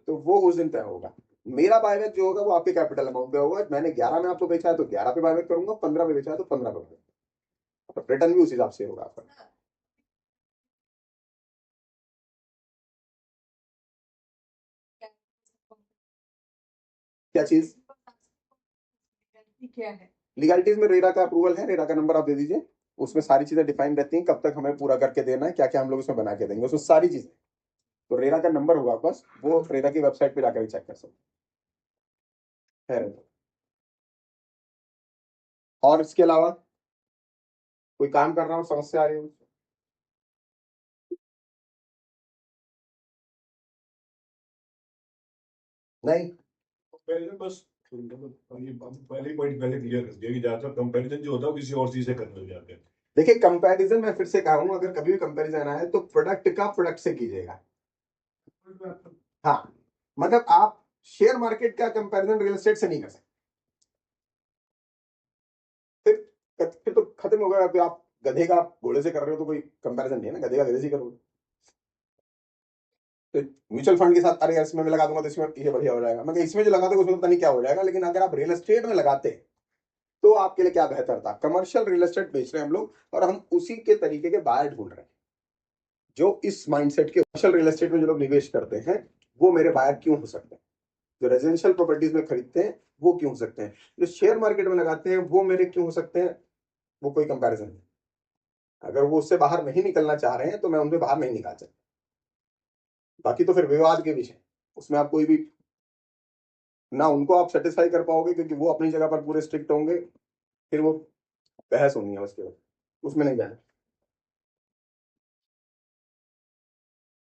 तो वो उस दिन तय होगा। मेरा बायबैक जो होगा वो आपके कैपिटल अमाउंट पे होगा। मैंने 11 में आपको बेचा है तो 11 पे बायबैक करूंगा, 15 पे बेचा है तो 15 पे, तो रिटर्न भी उस हिसाब से होगा आपका। क्या चीज? क्या है लीगलिटीज में रेरा का अप्रूवल है, रेरा का नंबर आप दे दीजिए, उसमें सारी चीजें डिफाइन रहती हैं, कब तक हमें पूरा करके देना है, क्या क्या हम लोग उसमें बना के देंगे, उसमें सारी चीजें। तो रेरा का नंबर होगा बस, वो रेरा की वेबसाइट पे जाकर चेक कर सकते हैं। और इसके अलावा कोई काम कर रहा हूँ, समस्या आ रही हो? नहीं, पहले बस ये पहले पॉइंट पहले क्लियर कर दिया कि ज्यादातर कंपैरिजन जो होता है वो किसी और चीज से करने लग जाते हैं। देखिए कंपैरिजन मैं फिर से कहा हूं, अगर कभी भी कंपैरिजन आए तो प्रोडक्ट का प्रोडक्ट से कीजिएगा। हाँ, मतलब आप शेयर मार्केट का कंपैरिजन रियल एस्टेट से नहीं कर सकते, फिर तो खत्म हो गया। फिर आप गधे का घोड़े से कर रहे हो तो कोई कंपैरिजन नहीं है ना, गधे का गधे से करोगे। तो म्यूचुअल फंड के साथ अरे यार इसमें मैं लगा दूंगा तो इसमें ये बढ़िया हो जाएगा, मगर इसमें जो लगाते उसमें पता नहीं क्या हो जाएगा। लेकिन अगर आप रियल एस्टेट में लगाते तो आपके लिए क्या बेहतर था? कमर्शियल रियल एस्टेट बेच रहे हैं हम लोग और हम उसी के तरीके के बायर ढूंढ रहे हैं जो इस माइंडसेट के। कमर्शियल रियल एस्टेट में जो लोग निवेश करते हैं वो मेरे बायर क्यों हो सकते हैं? जो रेजिडेंशियल प्रॉपर्टीज में खरीदते हैं वो क्यों हो सकते हैं? जो शेयर मार्केट में लगाते हैं वो मेरे क्यों हो सकते हैं? वो कोई कंपैरिजन नहीं। अगर वो उससे बाहर नहीं निकलना चाह रहे हैं तो मैं उनसे बाहर नहीं निकाल सकता। बाकी तो फिर विवाद के विषय, उसमें आप कोई भी ना उनको आप सेटिस्फाई कर पाओगे क्योंकि वो अपनी जगह पर पूरे स्ट्रिक्ट होंगे, फिर वो बहस होनी है उसके बाद, उसमें नहीं जाना।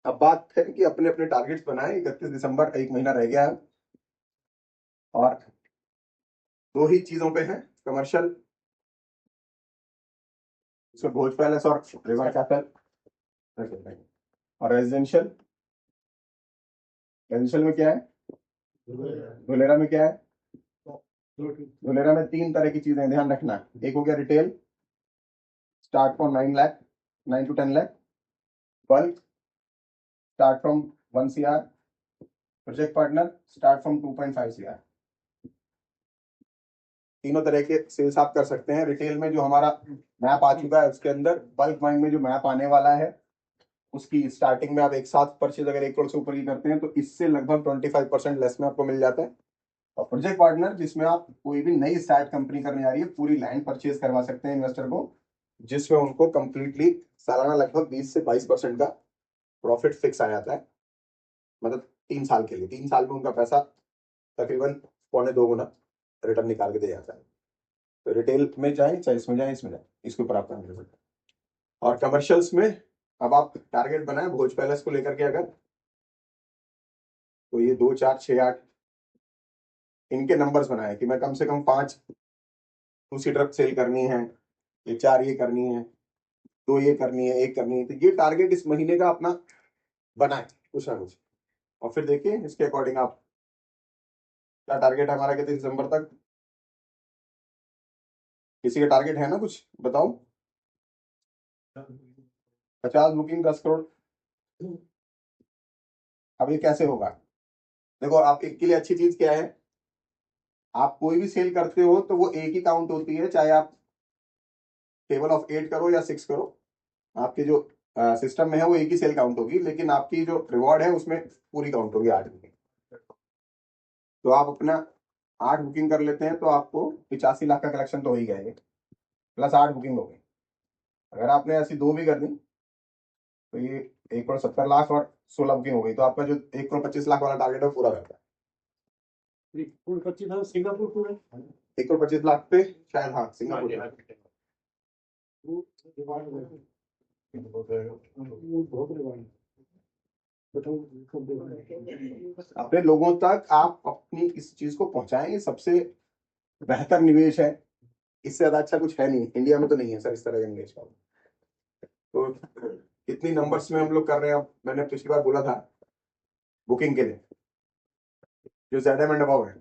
अब बात है कि अपने अपने टारगेट्स बनाए। 31 दिसंबर, एक महीना रह गया है और दो ही चीजों पे है कमर्शियल, इसमें भोज पैलेस और रिवर कैफे। और रेजिडेंशियल, रेजिडेंशियल में क्या है? धुलेरा में क्या है? धुलेरा में 3 तरह की चीजें ध्यान रखना। एक हो गया retail, start from 9 lakh, 9 to 10 lakh. Bulk start from 1 CR, project partner start from 2.5 CR। तीनों तरह के सेल्स आप कर सकते हैं। रिटेल में जो हमारा मैप आ चुका है उसके अंदर बल्क बाइंग में जो मैप आने वाला है उसकी स्टार्टिंग में आप एक साथ परचेज अगर 1 करोड़ से ऊपर की करते हैं तो इससे लगभग 25% लेस में आपको मिल जाता है। और प्रोजेक्ट पार्टनर जिसमें आप कोई भी नई स्टार्ट कंपनी करने जा रही है पूरी लैंड परचेज करवा सकते हैं इन्वेस्टर को, जिसमें उनको कंप्लीटली सालाना लगभग 20 से 22% का प्रॉफिट फिक्स आ जाता है। मतलब 3 साल के लिए, 3 साल में उनका पैसा तकरीबन 1.25 गुना रिटर्न निकाल के दे जाता है। तो रिटेल में जाए चाहे इसमें जाए, इसमें जाए, इसके ऊपर आप काम कर सकते हैं। और कमर्शियल्स में अब आप टारगेट बनाए भोज पैलेस को लेकर के अगर, तो ये 2, 4, 6, 8 इनके नंबर्स बनाए कि मैं कम से कम 5 2 सीटर सेल करनी है, ये 4 ये करनी है, 2 ये करनी है, 1 करनी है। तो ये टारगेट इस महीने का अपना बनाए कुछ ना कुछ, और फिर देखिए इसके अकॉर्डिंग आप क्या टारगेट है हमारा कहते दिसंबर तक। किसी का टारगेट है ना कुछ बताओ। 50 बुकिंग 10 करोड़। अब ये कैसे होगा? देखो आप एक के लिए अच्छी चीज क्या है, आप कोई भी सेल करते हो तो वो एक ही काउंट होती है, चाहे आप टेबल ऑफ 8 करो या 6 करो, आपके जो सिस्टम में है वो एक ही सेल काउंट होगी, लेकिन आपकी जो रिवॉर्ड है उसमें पूरी काउंट होगी 8 बुकिंग। तो आप अपना 8 बुकिंग कर लेते हैं तो आपको 85 लाख का कलेक्शन तो हो ही गया है, प्लस 8 बुकिंग हो गई। अगर आपने ऐसी 2 भी कर दी तो ये 1 करोड़ 70 लाख और 16 बुकिंग हो गई, तो आपका जो 1 करोड़ 25 लाख वाला टारगेट है वो पूरा करता है। 25 सिंगापुर पूरा 1 करोड़ 25 लाख पे शायद, हाँ सिंगापुर में। बहुत रिवार्ड अपने लोगों तक आप अपनी इस चीज को पहुंचाएं, ये सबसे बेहतर निवेश है। इससे ज्यादा अच्छा कुछ है नहीं, इंडिया में तो नहीं है सर इस तरह का निवेश का। तो कितनी नंबर्स में हम लोग कर रहे हैं। अब मैंने पिछली बार बोला था बुकिंग के लिए जो ज्यादा में दबाव है,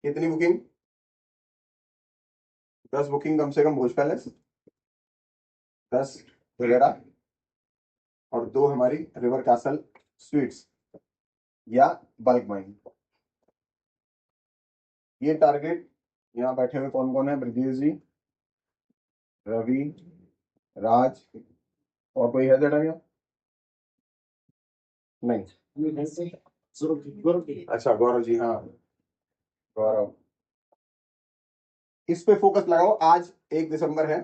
कितनी बुकिंग? 10 बुकिंग कम से कम भोज पैलेस, 10 वगैरह, और 2 हमारी रिवर कैसल स्वीट्स या बल्क बाइंग। ये टारगेट यहाँ बैठे हुए कौन कौन है? ब्रजेश जी, रवि, राज, और कोई है जेठा क्या? नहीं, अच्छा गौरव जी, हाँ गौरव। इस पे फोकस लगाओ। आज 1 दिसंबर है,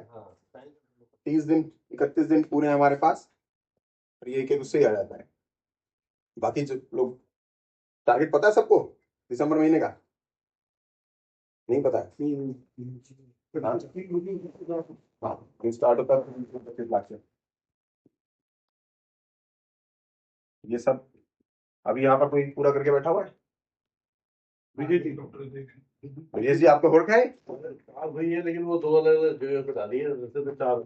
30 दिन 31 दिन पूरे हैं हमारे पास, और ये एक उससे ही आ जाता है। बाकी जो लोग टारगेट पता है सबको दिसंबर महीने का? नहीं पता है? हाँ स्टार्ट होता है 25 लाख से। ये सब अभी यहाँ पर कोई पूरा करके बैठा हुआ है? विजय जी आपको होड़ खाए? वही है, लेकिन वो 2 अलग अलग जगह पे डाली है, वैसे तो 4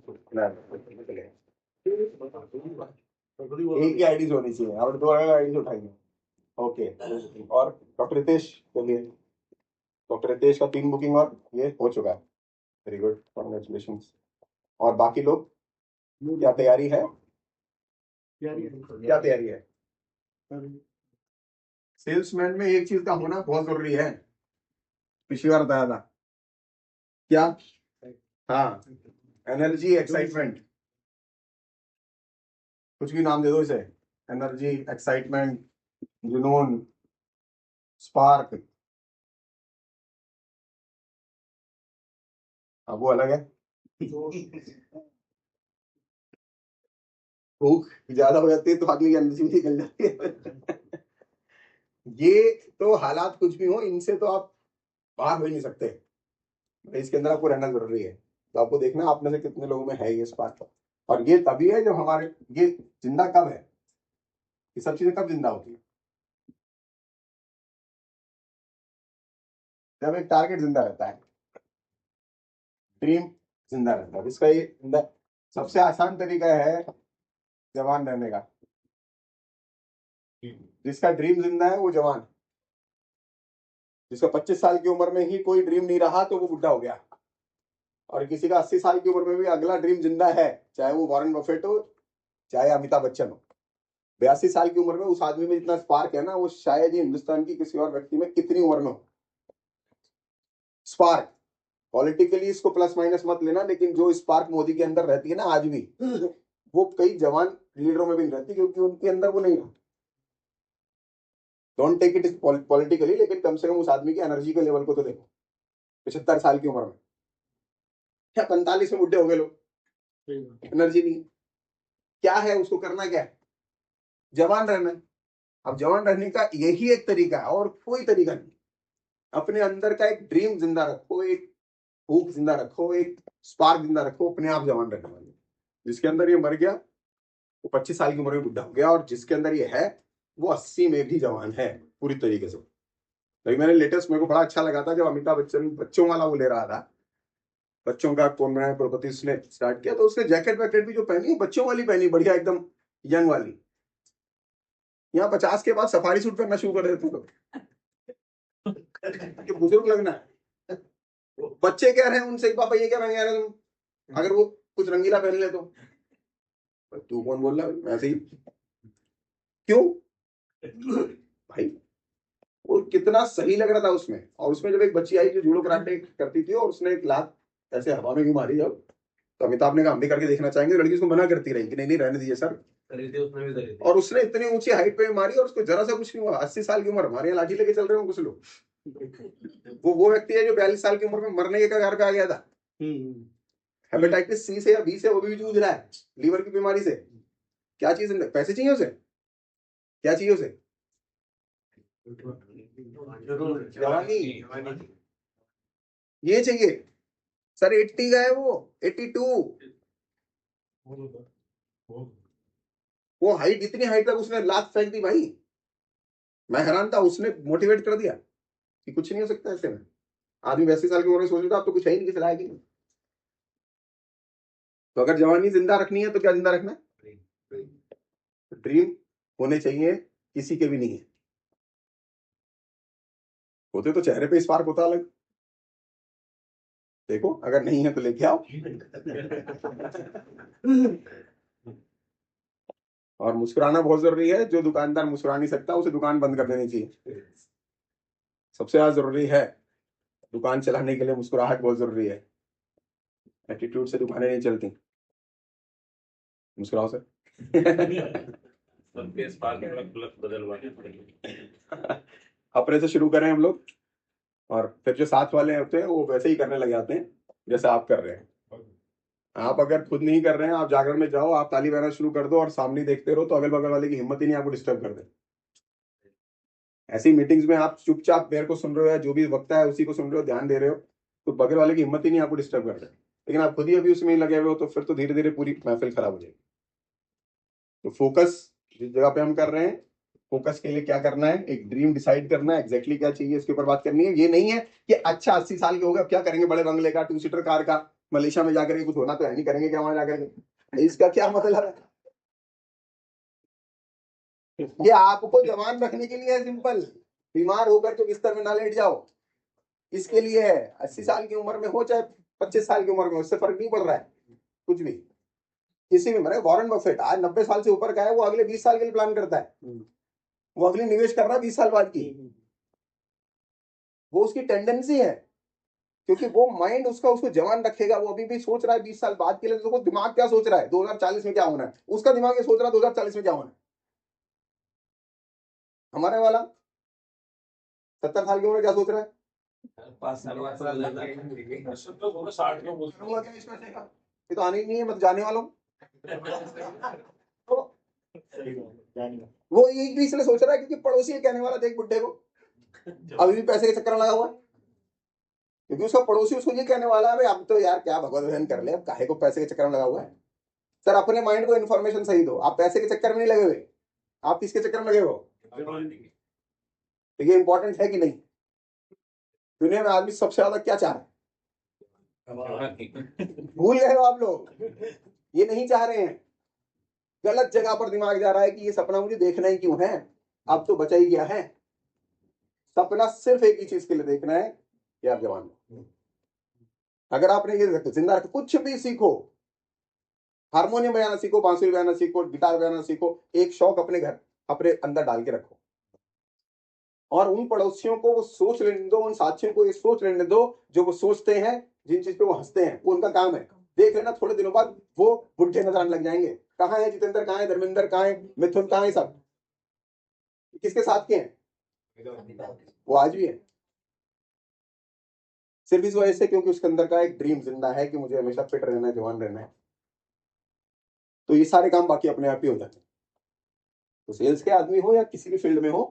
एक ही आईडी होनी चाहिए और 2 अलग आईडी उठाएंगे। ओके, और डॉक्टर रितेश चलिए, डॉक्टर रितेश का 3 बुकिंग और ये हो चुका है, वेरी गुड, कॉन्ग्रेचुलेशन। और बाकी लोग क्या तैयारी है? क्या तैयारी है? सेल्समैन में एक चीज का होना बहुत जरूरी है, पिछली बार बताया था क्या? हाँ, एनर्जी एक्साइटमेंट, कुछ भी नाम दे दो इसे, एनर्जी एक्साइटमेंट जुनून स्पार्क, अब वो अलग है। भूख ज्यादा हो जाती है तो अगली एनर्जी निकल जाती है। ये तो हालात कुछ भी हो, इनसे तो आप बाहर हो ही नहीं सकते, इसके अंदर आपको रहना जरूरी है। तो आपको देखना आप में से कितने लोगों में है ये स्पार्क। और ये तभी है जब हमारे, ये जिंदा कब है, ये सब चीजें कब जिंदा होती है? जब एक टारगेट जिंदा रहता है, ड्रीम जिंदा रहता है। इसका ये जिंदा सबसे आसान तरीका है जवान रहने का। जिसका ड्रीम जिंदा है वो जवान, जिसका 25 साल की उम्र में ही कोई ड्रीम नहीं रहा तो वो बुढ़ा हो गया। और किसी का 80 साल की उम्र में भी अगला ड्रीम जिंदा है, चाहे वो वॉरेन बफेट हो चाहे अमिताभ बच्चन हो, 82 साल की उम्र में उस आदमी में इतना स्पार्क है ना, वो शायद ही हिंदुस्तान की किसी और व्यक्ति में इतनी उम्र में हो। स्पार्क पॉलिटिकली इसको प्लस माइनस मत लेना, लेकिन जो स्पार्क मोदी के अंदर रहती है ना आज भी, वो कई जवान लीडरों में भी नहीं रहती, क्योंकि उनके अंदर वो नहीं है। डोंट टेक इट पॉलिटिकली, लेकिन कम से कम उस आदमी की एनर्जी के लेवल को तो देखो। 75 साल की उम्र में, क्या 45 में बुढ़े हो गए लोग, एनर्जी नहीं। क्या है उसको करना, क्या है? जवान रहना है। अब जवान रहने का यही एक तरीका है, और कोई तरीका नहीं। अपने अंदर का एक ड्रीम जिंदा रखो, एक भूख जिंदा रखो, एक स्पार्क जिंदा रखो, अपने आप जवान रहने वाले। जिसके अंदर ये मर गया वो 25 साल की उम्र में बुढ़ा हो गया, और जिसके अंदर ये है वो 80 में भी जवान है पूरी तरीके से। लेकिन मैंने लेटेस्ट, मेरे को बड़ा अच्छा लगा था जब अमिताभ बच्चन बच्चों वाला वो ले रहा था, बच्चों का कौन बना है करोड़पति, उसने स्टार्ट किया, तो उसने जैकेट वैकेट भी जो पहनी है बच्चों वाली पहनी, बढ़िया एकदम यंग वाली। यहाँ 50 के बाद सफारी सूट पहनना शुरू कर देते लोग, कि बुजुर्ग लगना है। बच्चे कह रहे हैं उनसे, पापा ये क्या पहन के आ रहे हो तुम, अगर वो कुछ रंगीला पहन ले तो तू कौन बोल रहा है ऐसे ही, क्यों भाई? वो कितना सही लग रहा था उसमें। और उसमें जब एक बच्ची आई जो जूडो कराटे करती थी, और उसने एक लात ऐसे हवा में क्यों मारी, जब तो अमिताभ ने कहा हम भी करके देखना चाहेंगे, लड़की उसको मना करती रही कि नहीं नहीं रहने दीजिए सर, उसने भी और उसने इतनी ऊंची हाइट पे मारी और उसको जरा सा कुछ नहीं हुआ। 80 साल की उम्र, हमारे यहाँ लाठी लेके चल रहे हो कुछ लोग। वो व्यक्ति है जो 42 साल की उम्र में मरने के कगार पे आ गया था, हेपेटाइटिस सी से या बी से, वो भी जूझ रहा है लीवर की बीमारी से। क्या चीज, पैसे चाहिए उसे, क्या चाहिए उसे? जवानी, ये चाहिए। सर 80 का है वो, 82। वो हाइट, इतनी हाइट तक उसने लात फेंक दी भाई, मैं हैरान था। उसने मोटिवेट कर दिया कि कुछ नहीं हो सकता ऐसे में। आदमी 82 साल की उम्र में सोच रहा था अब तो कुछ है ही नहीं, किसी लायक ही नहीं। तो अगर जवानी जिंदा रखनी है तो क्या जिंदा रखना है? ड्रीम होने चाहिए, किसी के भी नहीं है। होते तो चेहरे पे स्पार्क होता अलग, देखो अगर नहीं है तो लेके आओ। और मुस्कुराना बहुत जरूरी है। जो दुकानदार मुस्कुरा नहीं सकता उसे दुकान बंद कर देनी चाहिए। सबसे ज्यादा जरूरी है दुकान चलाने के लिए, मुस्कुराहट बहुत जरूरी है। एटीट्यूड से दुकानें नहीं चलती। मुस्कुराओ सर। अपने से शुरू करें हम लोग, और फिर जो साथ वाले होते हैं वो वैसे ही करने लग जाते हैं जैसे आप कर रहे हैं। आप अगर खुद नहीं कर रहे हैं, आप जागरण में जाओ, आप ताली बजाना शुरू कर दो और सामने देखते रहो, तो अगल बगल वाले की हिम्मत ही नहीं आपको डिस्टर्ब कर दे। ऐसी मीटिंग्स में आप चुपचाप मेरे को सुन रहे हो, या जो भी वक्ता है उसी को सुन रहे हो, ध्यान दे रहे हो, तो बगल वाले की हिम्मत ही नहीं आपको डिस्टर्ब कर रहे। लेकिन आप खुद ही अभी उसमें ही लगे हुए हो, तो फिर तो धीरे धीरे पूरी महफिल खराब हो जाएगी। तो फोकस जिस जगह पे हम कर रहे हैं, फोकस के लिए क्या करना है, एक ड्रीम डिसाइड करना है, एग्जैक्टली क्या चाहिए इसके ऊपर बात करनी है। ये नहीं है कि अच्छा 80 साल के हो गए अब क्या करेंगे, बड़े बंगले का, 2 सीटर कार का, मलेशिया में जाकर के कुछ होना तो है नहीं, करेंगे क्या वहां जाकर के, इसका क्या मतलब है? ये आपको जवान रखने के लिए है, सिंपल। बीमार होकर के बिस्तर में ना लेट जाओ, इसके लिए है। 80 साल की उम्र में हो चाहे 25 साल की उम्र में, उससे फर्क नहीं पड़ रहा है कुछ भी। किसी भी मरे, वॉरेन बफेट आज 90 साल से ऊपर का है, वो अगले 20 साल के लिए प्लान करता है, वो अगले निवेश कर रहा है 20 साल बाद की। वो उसकी टेंडेंसी है, क्योंकि वो माइंड उसका उसको जवान रखेगा। वो अभी भी सोच रहा है 20 साल बाद के लिए, तो दिमाग क्या सोच रहा है 2040 में क्या होना है, उसका दिमाग ये सोच रहा है 2040 में क्या होना है। हमारे वाला 70 साल की उम्र क्या सोच रहा है, 5 साल बाद करूंगा क्या इस पैसे का, ये तो आने ही नहीं है, मत जाने वालों। तो वो ये भी इसलिए सोच रहा है क्योंकि पड़ोसी ये कहने वाला, देख बुड्ढे को अभी भी पैसे के चक्कर में लगा हुआ है, क्योंकि उसका पड़ोसी उसको ये कहने वाला है भाई अब तो यार क्या भगवत बहन कर ले, अब काहे को पैसे के चक्कर में लगा हुआ है। सर अपने माइंड को इन्फॉर्मेशन सही दो, आप पैसे के चक्कर में नहीं लगे हुए, आप किसके चक्कर में लगे हो? तो ये इंपॉर्टेंट है कि नहीं? दुनिया में आदमी सबसे ज्यादा क्या चाह रहा है? भूल गए हो आप लोग, ये नहीं चाह रहे हैं। गलत जगह पर दिमाग जा रहा है कि ये सपना मुझे देखना ही क्यों है, अब तो बचा ही गया है। सपना सिर्फ एक ही चीज के लिए देखना है कि आप जवान हो। अगर आपने ये जिंदा रख, कुछ भी सीखो, हारमोनियम बजाना सीखो, बांसुरी बजाना सीखो, गिटार बजाना सीखो, एक शौक अपने घर अपने अंदर डाल के रखो। और उन पड़ोसियों को वो सोच लेने दो, उन साथियों को ये सोच लेने दो जो वो सोचते हैं, जिन चीज पे वो हंसते हैं, वो उनका काम है। देख लेना थोड़े दिनों बाद वो बुढ़े नजर आने लग जाएंगे। कहाँ है जितेंद्र, कहाँ है धर्मेंद्र, कहाँ है मिथुन, कहाँ है सब, किसके साथ के हैं? वो आज भी है, सिर्फ इस वजह से क्योंकि उसके अंदर का एक ड्रीम जिंदा है कि मुझे हमेशा फिट रहना है, जवान रहना है। तो ये सारे काम बाकी अपने आप ही हो जाते हैं। तो सेल्स के आदमी हो या किसी भी फील्ड में हो,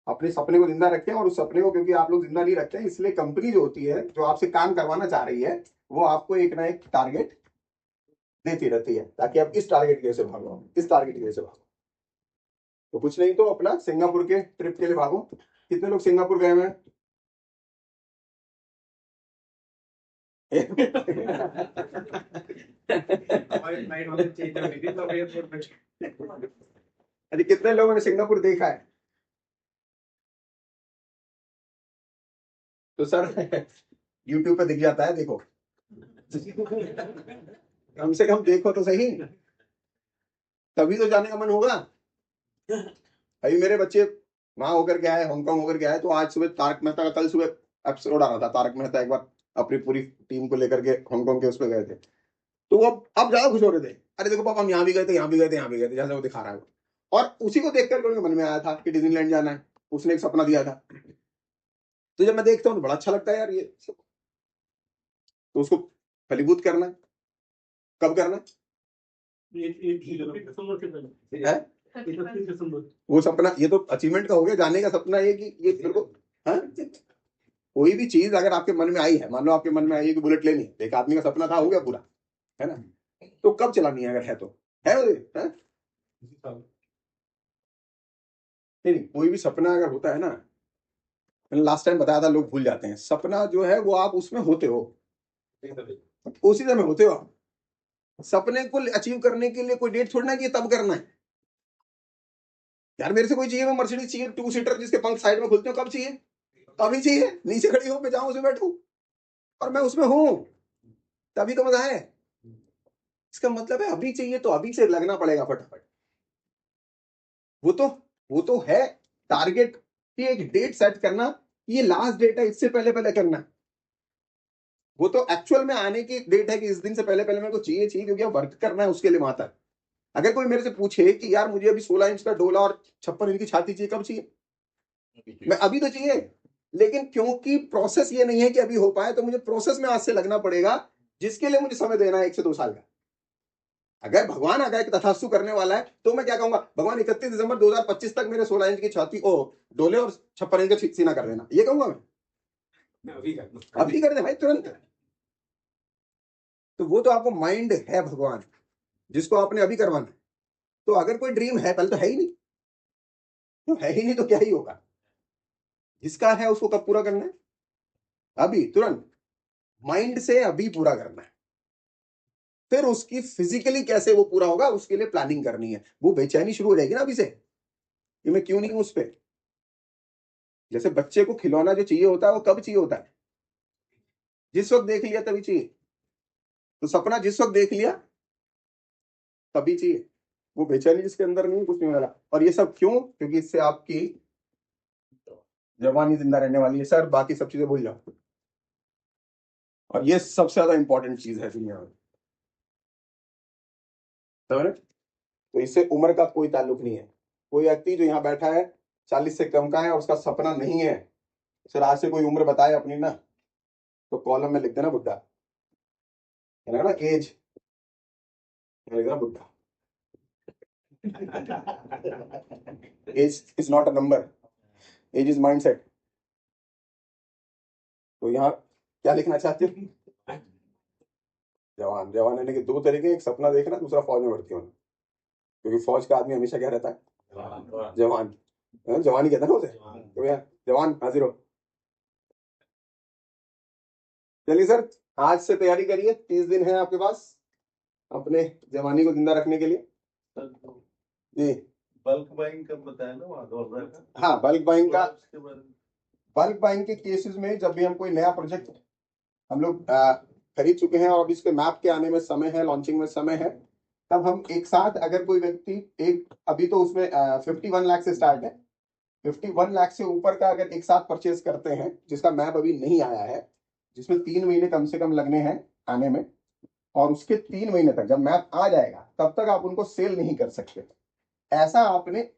अपने सपने को जिंदा रखें। और उस सपने को क्योंकि आप लोग जिंदा नहीं रखते हैं, इसलिए कंपनी जो होती है, जो आपसे काम करवाना चाह रही है, वो आपको एक ना एक टारगेट देती रहती है, ताकि आप इस टारगेट की वजह से भागो, इस टारगेट की वजह से भागो। तो कुछ नहीं तो अपना सिंगापुर के ट्रिप के लिए भागो। कितने लोग सिंगापुर गए हुए हैं? अरे कितने लोगों ने सिंगापुर देखा है? तो सर यूट्यूब पे दिख जाता है, देखो कम से कम देखो तो सही, तभी तो जाने का मन होगा। अभी मेरे बच्चे वहां होकर के आए, हांगकांग होकर के आए, तो आज सुबह तारक मेहता का, कल सुबह एपिसोड आ रहा था, तारक मेहता एक बार अपनी पूरी टीम को लेकर के हांगकांग के उस पर गए थे। तो वो अब ज्यादा खुश हो रहे थे, अरे देखो पापा हम यहाँ भी गए थे, यहाँ भी गए थे, यहाँ भी गए थे, जैसे वो दिखा रहा है। और उसी को देख करके उनके मन में आया था कि डिज्नीलैंड जाना है, उसने एक सपना दिया था। तो जब मैं देखता हूँ तो बड़ा अच्छा लगता है यार ये सब। तो उसको फलीभूत करना है, कब करना है? दिसंबर से पहले है? 31 दिसंबर। वो सपना, ये तो अचीवमेंट का हो गया, जाने का सपना ये कि ये मेरे को, हाँ? कोई भी चीज अगर आपके मन में आई है, मान लो आपके मन में आई है कि बुलेट लेनी है, एक आदमी का सपना था, हो गया पूरा, है ना? तो कब चलानी है? अगर है तो है, है? नहीं, कोई भी सपना अगर होता है ना, मैंने लास्ट टाइम बताया था, लोग भूल जाते हैं, सपना जो है वो आप उसमें होते हो, उसी समय होते हो आप। सपने को अचीव करने के लिए कोई डेट छोड़ना कि तब करना है। यार मेरे से कोई चाहिए, मैं मर्सिडीज चाहिए 2 सीटर जिसके पंख साइड में खुलते हो, कब चाहिए? अभी चाहिए, नीचे खड़ी हो, मैं जाऊं उसमें बैठूं और मैं उसमें हूं, तभी तो मजा है। इसका मतलब है अभी चाहिए तो अभी से लगना पड़ेगा फटाफट। वो तो है टारगेट की एक डेट सेट करना, ये लास्ट डेट है, इससे पहले पहले करना। वो तो एक्चुअल में आने की डेट है कि इस दिन से पहले पहले मेरे को चाहिए क्योंकि अब वर्क करना है उसके लिए वहां तक। अगर कोई मेरे से पूछे कि यार मुझे अभी 16 इंच का डोला और 56 इंच की छाती चाहिए, कब चाहिए? मैं अभी तो चाहिए, लेकिन क्योंकि प्रोसेस ये नहीं है कि अभी हो पाए, तो मुझे प्रोसेस में आज से लगना पड़ेगा, जिसके लिए मुझे समय देना है 1 से 2 साल का। अगर भगवान अगर एक तथास्तु करने वाला है तो मैं क्या कहूंगा, भगवान 31 दिसंबर 2025 तक मेरे 16 इंच की छाती ओ डोले और 56 इंच का सीना कर देना, ये कहूंगा मैं? अभी कर दे भाई, तुरंत। तो वो तो आपको माइंड है भगवान, जिसको आपने अभी करवाना है। तो अगर कोई ड्रीम है, पहले तो है ही नहीं, तो है ही नहीं तो क्या ही होगा? जिसका है उसको कब पूरा करना है? अभी, तुरंत, माइंड से अभी पूरा करना है। फिर उसकी फिजिकली कैसे वो पूरा होगा, उसके लिए प्लानिंग करनी है। वो बेचैनी शुरू हो जाएगी ना अभी से, कि मैं क्यों नहीं हूं उस पर। जैसे बच्चे को खिलौना जो चाहिए होता है, वो कब चाहिए होता है? जिस वक्त देख लिया तभी चाहिए। तो सपना जिस वक्त देख लिया तभी चाहिए। वो बेचैनी जिसके अंदर नहीं, कुछ नहीं हो रहा। और ये सब क्यों? क्योंकि इससे आपकी जवानी जिंदा रहने वाली है सर, बाकी सब चीजें भूल जाओ। और ये सबसे ज्यादा इंपॉर्टेंट चीज है दुनिया में, समझ रहे? तो इससे उम्र का कोई ताल्लुक नहीं है। कोई व्यक्ति जो यहाँ बैठा है 40 से कम का है और उसका सपना नहीं है, सर आज से कोई उम्र बताए अपनी ना, तो कॉलम में लिख देना बुड्ढा, है ना, एज लिख देना बुड्ढा। Age is not a number, age is mindset. तो यहाँ क्या लिखना चाहते हो? जवान। जवान होने के 2 तरीके, एक सपना देखना, दूसरा फौज में भर्ती होना। क्योंकि फौज का आदमी हमेशा क्या रहता है? जवान। जवानी कहता है ना उसे, तो भैया जवान हाजिर हो। चलिए सर, आज से तैयारी करिए, 30 दिन है आपके पास अपने जवानी को जिंदा रखने के लिए। जी, बल्क बाइंग का बताया ना वहाँ 2000 का। हाँ, बल्क बाइंग का। उसके बारे में बल्क बाइंग के केसेस में जब भी हम कोई नया प्रोजेक्ट हम लोग खरीद चुके हैं और अब इसके मैप के आने में समय है, लॉन्चिंग में समय है, तब हम एक साथ अगर कोई व्यक्ति एक अभी तो उसमें 51 लाख से स्टार्ट है, 51 लाख से ऊपर का अगर एक साथ परचेज करते हैं, जिसका मैप अभी नहीं आया है, जिसमें 3 महीने कम से कम लगने हैं आने में, और उसके 3 महीने तक जब मैप आ जाएगा तब तक आप उनको सेल नहीं कर सकते। ऐसा आपने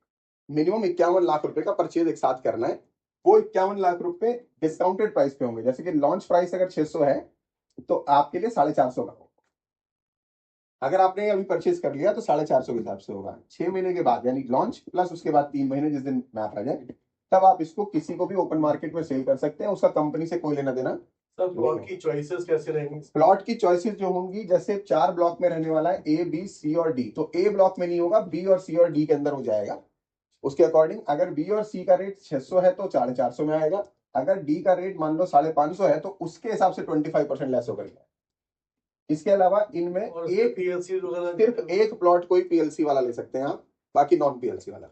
मिनिमम 51 लाख रुपए का परचेज एक साथ करना है। वो 51 लाख रुपए डिस्काउंटेड प्राइस पे होंगे, जैसे कि लॉन्च प्राइस अगर 600 है तो आपके लिए 450 का होगा। अगर आपने अभी परचेज कर लिया तो 450 के हिसाब से होगा। 6 महीने के बाद यानी लॉन्च प्लस उसके बाद 3 महीने जिस दिन मैप आ जाए, तब आप इसको किसी को भी ओपन मार्केट में सेल कर सकते हैं। उसका कंपनी से कोई लेना देना। सर प्लॉट की चॉइसेस कैसे रहेंगी? प्लॉट की चॉइसेस जो होंगी, जैसे 4 ब्लॉक में रहने वाला है, ए बी सी और डी, तो ए ब्लॉक में नहीं होगा, बी और सी और डी के अंदर हो जाएगा। उसके अकॉर्डिंग अगर बी और सी का रेट 600 है तो 450 में आएगा। अगर डी का रेट मान लो 550 है तो उसके हिसाब से 25% लेस होकर। इसके अलावा इनमें और एक पीएलसी वगैरह सिर्फ एक प्लॉट कोई पीएलसी वाला ले सकते हैं आप, बाकी नॉन पीएलसी वाला।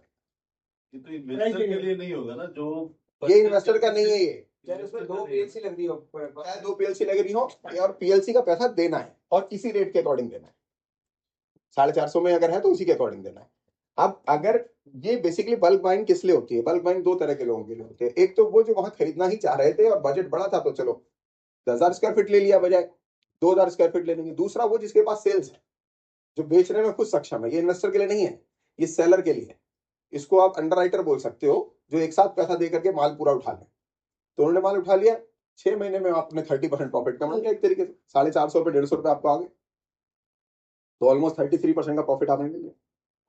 ये तो इन्वेस्टर के लिए नहीं होगा ना, जो ये इन्वेस्टर का नहीं है, ये चाहे उसमें 2 पीएलसी लग रही हो चाहे 2 पीएलसी लग रही हो, और पीएलसी का पैसा देना है और इसी रेट के अकॉर्डिंग देना है। 450 में अगर है तो उसी के अकॉर्डिंग देना है। अब अगर ये बेसिकली बल्क बाइंग किस लिए होती है? बल्क बाइंग 2 तरह के लोगों के लिए होती है। एक तो वो जो वहां खरीदना ही चाह रहे थे और बजट बड़ा था तो चलो 10,000 स्क्वायर फीट ले लिया बजाय 2,000 स्क्वायर फीट लेने की। दूसरा वो जिसके पास सेल्स है, जो बेचने में खुद सक्षम है। ये इन्वेस्टर के लिए नहीं है, ये सेलर के लिए है। इसको आप अंडरराइटर बोल सकते हो, जो एक साथ पैसा दे करके माल पूरा उठा ले। तो उन्होंने माल उठा लिया, 6 महीने में आपने 30% प्रॉफिट कमा लिया एक तरीके से। 450 रुपए 150 रुपए आपको आ गए, तो ऑलमोस्ट 33% का प्रॉफिट आपने ले लिया।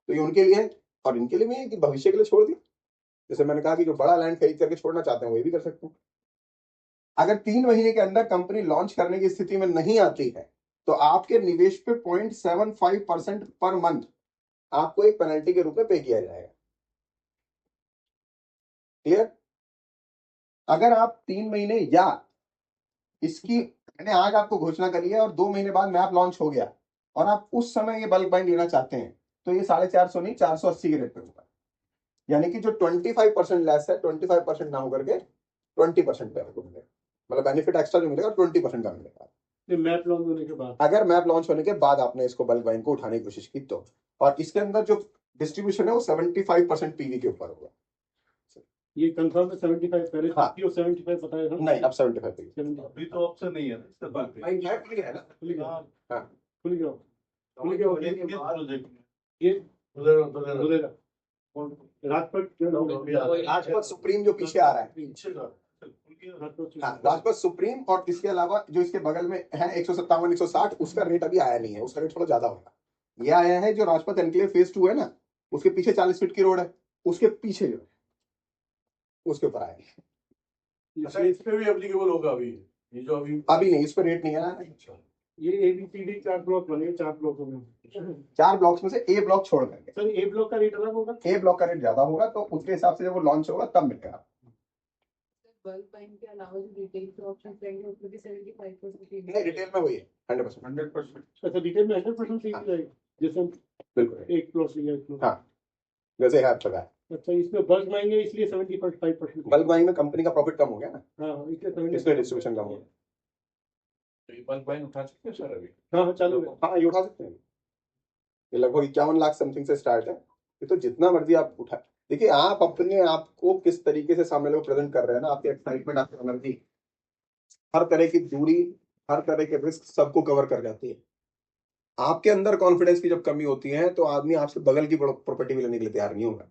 तो ये उनके लिए है, और इनके लिए भी है कि भविष्य के लिए छोड़ दिया। जैसे मैंने कहा कि जो बड़ा लैंड खरीद करके छोड़ना चाहते हैं वो ये भी कर सकते हैं। अगर 3 महीने के अंदर कंपनी लॉन्च करने की स्थिति में नहीं आती है तो आपके निवेश पे 0.75% पर मंथ आपको एक पेनल्टी के रूप में पे किया जाएगा। क्लियर? अगर आप 3 महीने या इसकी, मैंने आज आपको घोषणा करी है और 2 महीने बाद मैप लॉन्च हो गया और आप उस समय ये बल्क बाइंड लेना चाहते हैं, तो ये 450 नहीं 480 के रेट पे होगा। यानी कि जो 25% लेस है, 25% ना होकर के 20% पे आपको मिलेगा। मतलब बेनिफिट एक्स्ट्रा जो मिलेगा 20% का मिलेगा। मैप लॉन्च होने के बाद, अगर मैप लॉन्च होने के बाद आपने इसको बल्क बाइंग को उठाने की कोशिश की तो, और इसके अंदर जो डिस्ट्रीब्यूशन है वो 75% पीवी के ऊपर होगा। ये कंफर्म है 75 पहले हाँ। 50 और 75 बताया था। नहीं, अब 75 पीवी 70 अभी तो ऑप्शन नहीं है ना इसका बात है। भाई है, खुली है ना। खुल गया, हाँ। खुल गया, खुल किस गया। प्रोजेक्ट में? ये उधर खुलेगा। राजपथ राजपथ सुप्रीम जो पीछे आ रहा है, पीछे का खुल गया। हाँ, राजपथ सुप्रीम, और इसके अलावा जो इसके बगल में है 157 160, उसका रेट अभी आया नहीं है, उसका रेट थोड़ा ज्यादा होगा। ये आया है जो राजपथ एनक्लेव फेज 2 है ना, उसके पीछे 40 फीट की रोड है, उसके पीछे जो है उसके ऊपर आया है। अच्छा, इस पे भी एप्लीकेबल होगा अभी, ये जो अभी नहीं, इस पर रेट नहीं है ना। अच्छा। ये ABCD 4 ब्लॉक बने, 4 ब्लॉक हो गए। 4 ब्लॉक्स में से ए ब्लॉक छोड़ करके सर A ब्लॉक का रेट अलग होगा। ए ब्लॉक का रेट ज्यादा होगा, तो उसके हिसाब से जब वो लॉन्च होगा तब मिलेगा। बल्क बाइंग के अलावा जो रिटेल के ऑप्शंस रहेंगे उसमें भी 75% नहीं, रिटेल में वही है 100%। 100%। अच्छा, डिटेल में 100% सीट जाएगी, जैसे हम बिल्कुल एक प्लॉट लिया एक प्लॉट। हाँ, जैसे है आपका है। अच्छा, इसमें बल्क बाइंग है इसलिए 75%। बल्क बाइंग में कंपनी का प्रॉफिट कम हो गया ना, हाँ, इसलिए इसलिए डिस्ट्रीब्यूशन कम हो गया। तो ये बल्क बाइंग उठा सकते हैं सर अभी? हाँ, चालू है। हाँ, ये उठा सकते हैं। ये लगभग 51 लाख समथिंग से स्टार्ट है। ये तो जितना मर्जी आप उठा, देखिए आप अपने आप को किस तरीके से सामने लोग प्रेजेंट कर रहे हैं ना, आपकी एक्साइटमेंट, आपकी एनर्जी, हर तरह की दूरी, हर तरह के रिस्क सबको कवर कर जाती है। आपके अंदर कॉन्फिडेंस की जब कमी होती है तो आदमी आपसे बगल की प्रॉपर्टी भी लेने के लिए तैयार नहीं होगा।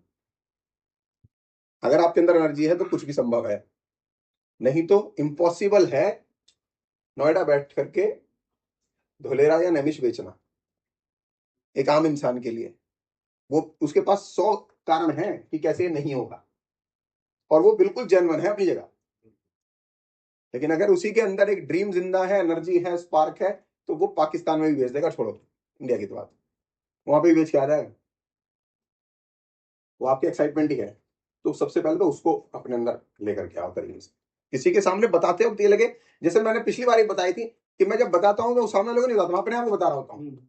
अगर आपके अंदर एनर्जी है तो कुछ भी संभव है, नहीं तो इम्पॉसिबल है नोएडा बैठ करके धोलेरा या नैमिष बेचना एक आम इंसान के लिए। वो उसके पास 100 कारण है कि कैसे ये नहीं होगा, और वो बिल्कुल जेन्युइन है अपनी जगह। लेकिन अगर उसी के अंदर एक ड्रीम जिंदा है, एनर्जी है, स्पार्क है, तो वो पाकिस्तान में भी भेज देगा। छोड़ो इंडिया की तो बात, वहां पे भी बेच के आ जाएगा। वो आपकी एक्साइटमेंट ही है, तो सबसे पहले तो उसको अपने अंदर लेकर के आओ तरीके से। किसी के सामने बताते हो ये लगे, जैसे मैंने पिछली बार ही बताई थी कि मैं जब बताता हूँ तो सामने लोगों नहीं बताता, मैं अपने आप को बता रहा होता हूँ।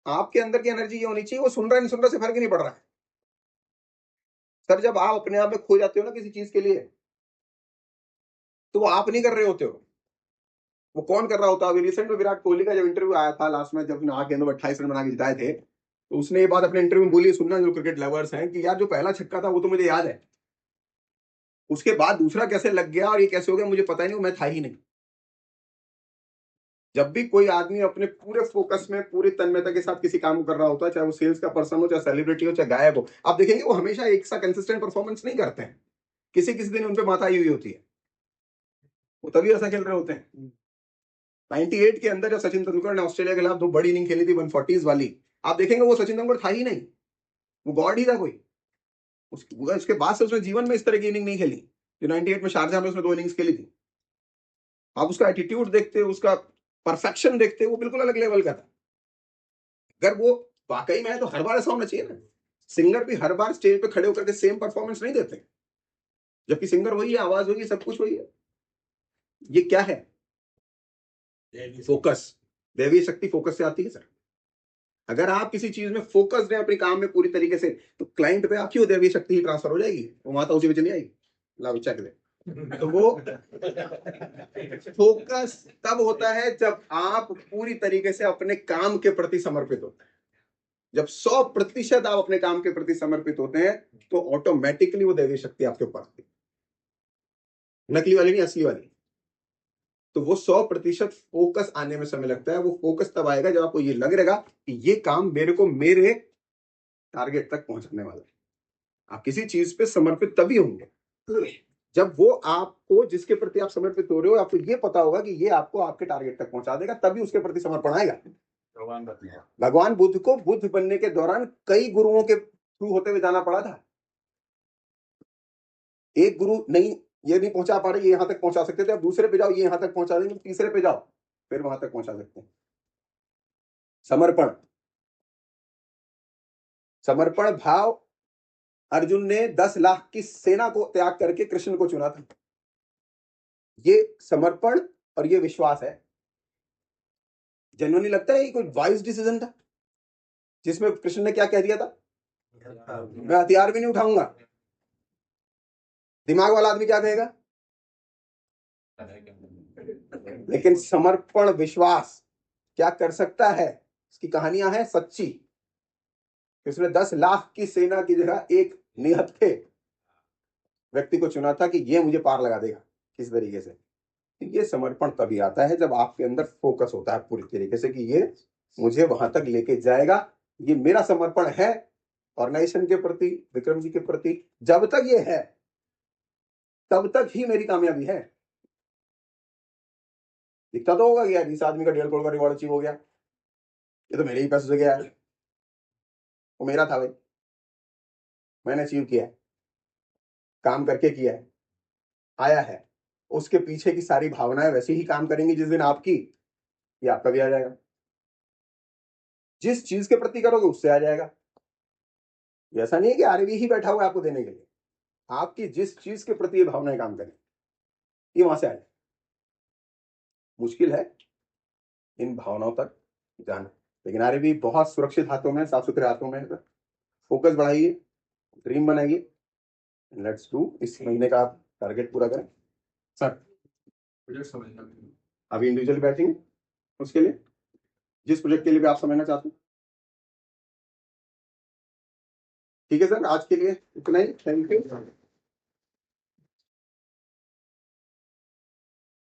आपके अंदर की एनर्जी ये होनी चाहिए, वो सुन रहा है नहीं सुन रहा से फर्क ही नहीं पड़ रहा है। सर, जब आप अपने आप में खो जाते हो ना किसी चीज के लिए, तो वो आप नहीं कर रहे होते हो, वो कौन कर रहा होता है? अभी रिसेंट में विराट कोहली का जब इंटरव्यू आया था लास्ट में, जब 8 गेंदों में 28 रन बना के जिताए थे, तो उसने ये बात अपने इंटरव्यू में बोली, सुनना जो क्रिकेट लवर्स हैं, कि यार जो पहला छक्का था वो तो मुझे याद है, उसके बाद दूसरा कैसे लग गया और ये कैसे हो गया मुझे पता ही नहीं, मैं था ही नहीं। जब भी कोई आदमी अपने पूरे फोकस में पूरी तन्मयता के साथ किसी काम को कर रहा होता है, चाहे वो सेल्स का पर्सन हो, चाहे सेलिब्रिटी हो, चाहे गायक हो, आप देखेंगे वो हमेशा एक सा कंसिस्टेंट परफॉर्मेंस नहीं करते हैं। किसी किसी दिन उनपे माता आई हुई होती है, वो तभी ऐसा खेल रहे होते हैं। 98 के अंदर जब सचिन तेंदुलकर ने ऑस्ट्रेलिया के खिलाफ 2 बड़ी इनिंग खेली थी 140s वाली, आप देखेंगे वो सचिन तेंदुलकर था ही नहीं, वो गॉड ही था कोई। उसके बाद से उसने जीवन में इस तरह की इनिंग नहीं खेली जो 98 में शारजाह में उसने 2 इनिंग्स खेली थी। आप उसका एटीट्यूड देखते, उसका परफेक्शन देखते, वो बिल्कुल अलग लेवल का था। अगर वो वाकई में है तो हर बार ऐसा होना चाहिए ना। सिंगर भी हर बार स्टेज पे खड़े होकर के सेम परफॉर्मेंस नहीं देते, जबकि सिंगर वही है, आवाज वही है, सब कुछ वही है। ये क्या है? फोकस। दैवीय शक्ति फोकस से आती है सर। अगर आप किसी चीज में फोकस्ड हैं अपने काम में पूरी तरीके से, तो क्लाइंट पे आपकी वो दैवीय शक्ति ही ट्रांसफर हो जाएगी, वो माता उसी पे चली आएगी। ला चेक दे। तो वो फोकस तब होता है जब आप पूरी तरीके से अपने काम के प्रति समर्पित होते हैं। जब 100% आप अपने काम के प्रति समर्पित होते हैं, तो ऑटोमेटिकली वो दैवीय शक्ति आपके ऊपर आती है, नकली वाली नहीं, असली वाली। तो वो 100% फोकस आने में समय लगता है। वो फोकस तब आएगा जब आपको ये लग रहेगा कि ये काम मेरे को मेरे टारगेट तक पहुंचाने वाला है। आप किसी चीज पे समर्पित तभी होंगे जब वो आपको, जिसके प्रति आप समर्पित हो रहे हो, आपको ये पता होगा कि ये आपको आपके टारगेट तक पहुंचा देगा, तभी उसके प्रति समर्पण आएगा। भगवान बुद्ध को बुद्ध बनने के दौरान कई गुरुओं के थ्रू होते हुए जाना पड़ा था। एक गुरु नहीं, ये नहीं पहुंचा पा रहे, ये यहां तक पहुंचा सकते थे, अब दूसरे पे जाओ, ये यहां तक पहुंचा देंगे, तीसरे पे जाओ, फिर वहां तक पहुंचा सकते हैं। समर्पण, समर्पण भाव। अर्जुन ने 10 लाख की सेना को त्याग करके कृष्ण को चुना था। ये समर्पण और ये विश्वास है। जेन्युइनली लगता है ये कोई वाइज डिसीजन था, जिसमें कृष्ण ने क्या कह दिया था? मैं हथियार भी नहीं उठाऊंगा। दिमाग वाला आदमी क्या कहेगा? लेकिन समर्पण विश्वास क्या कर सकता है, इसकी कहानियां हैं सच्ची। उसने 10 लाख की सेना की जगह एक निहत्थे व्यक्ति को चुना था कि ये मुझे पार लगा देगा किस तरीके से। ये समर्पण तभी आता है जब आपके अंदर फोकस होता है पूरी तरीके से कि ये मुझे वहां तक लेके जाएगा, ये मेरा समर्पण है ऑर्गेनाइजेशन के प्रति, विक्रम जी के प्रति। जब तक ये है तब तक ही मेरी कामयाबी है। दिखता तो होगा कि यार इस आदमी का 1.5 करोड़ का रिवॉर्ड अचीव हो गया, ये तो मेरे ही पैसों से गया है, वो मेरा था भाई, मैंने अचीव किया है, काम करके किया है, आया है। उसके पीछे की सारी भावनाएं वैसे ही काम करेंगी जिस दिन आपकी, ये आपका भी आ जाएगा। जिस चीज के प्रति करोगे उससे आ जाएगा। ऐसा नहीं है कि आरबी ही बैठा हुआ है आपको देने के लिए, आपकी जिस चीज के प्रति ये भावनाएं काम करें, ये वहां से आ जाए। मुश्किल है इन भावनाओं तक जाना, लेकिन आरबी बहुत सुरक्षित हाथों में, साफ सुथरे हाथों में। फोकस बढ़ाइए, ड्रीम बनाइए, लेट्स डू। इस महीने का आप टारगेट पूरा करें सर। प्रोजेक्ट समझना। अभी इंडिविजुअल बैटिंग उसके लिए, जिस प्रोजेक्ट के लिए भी आप समझना चाहते हैं। ठीक है सर, आज के लिए इतना ही। Thank you.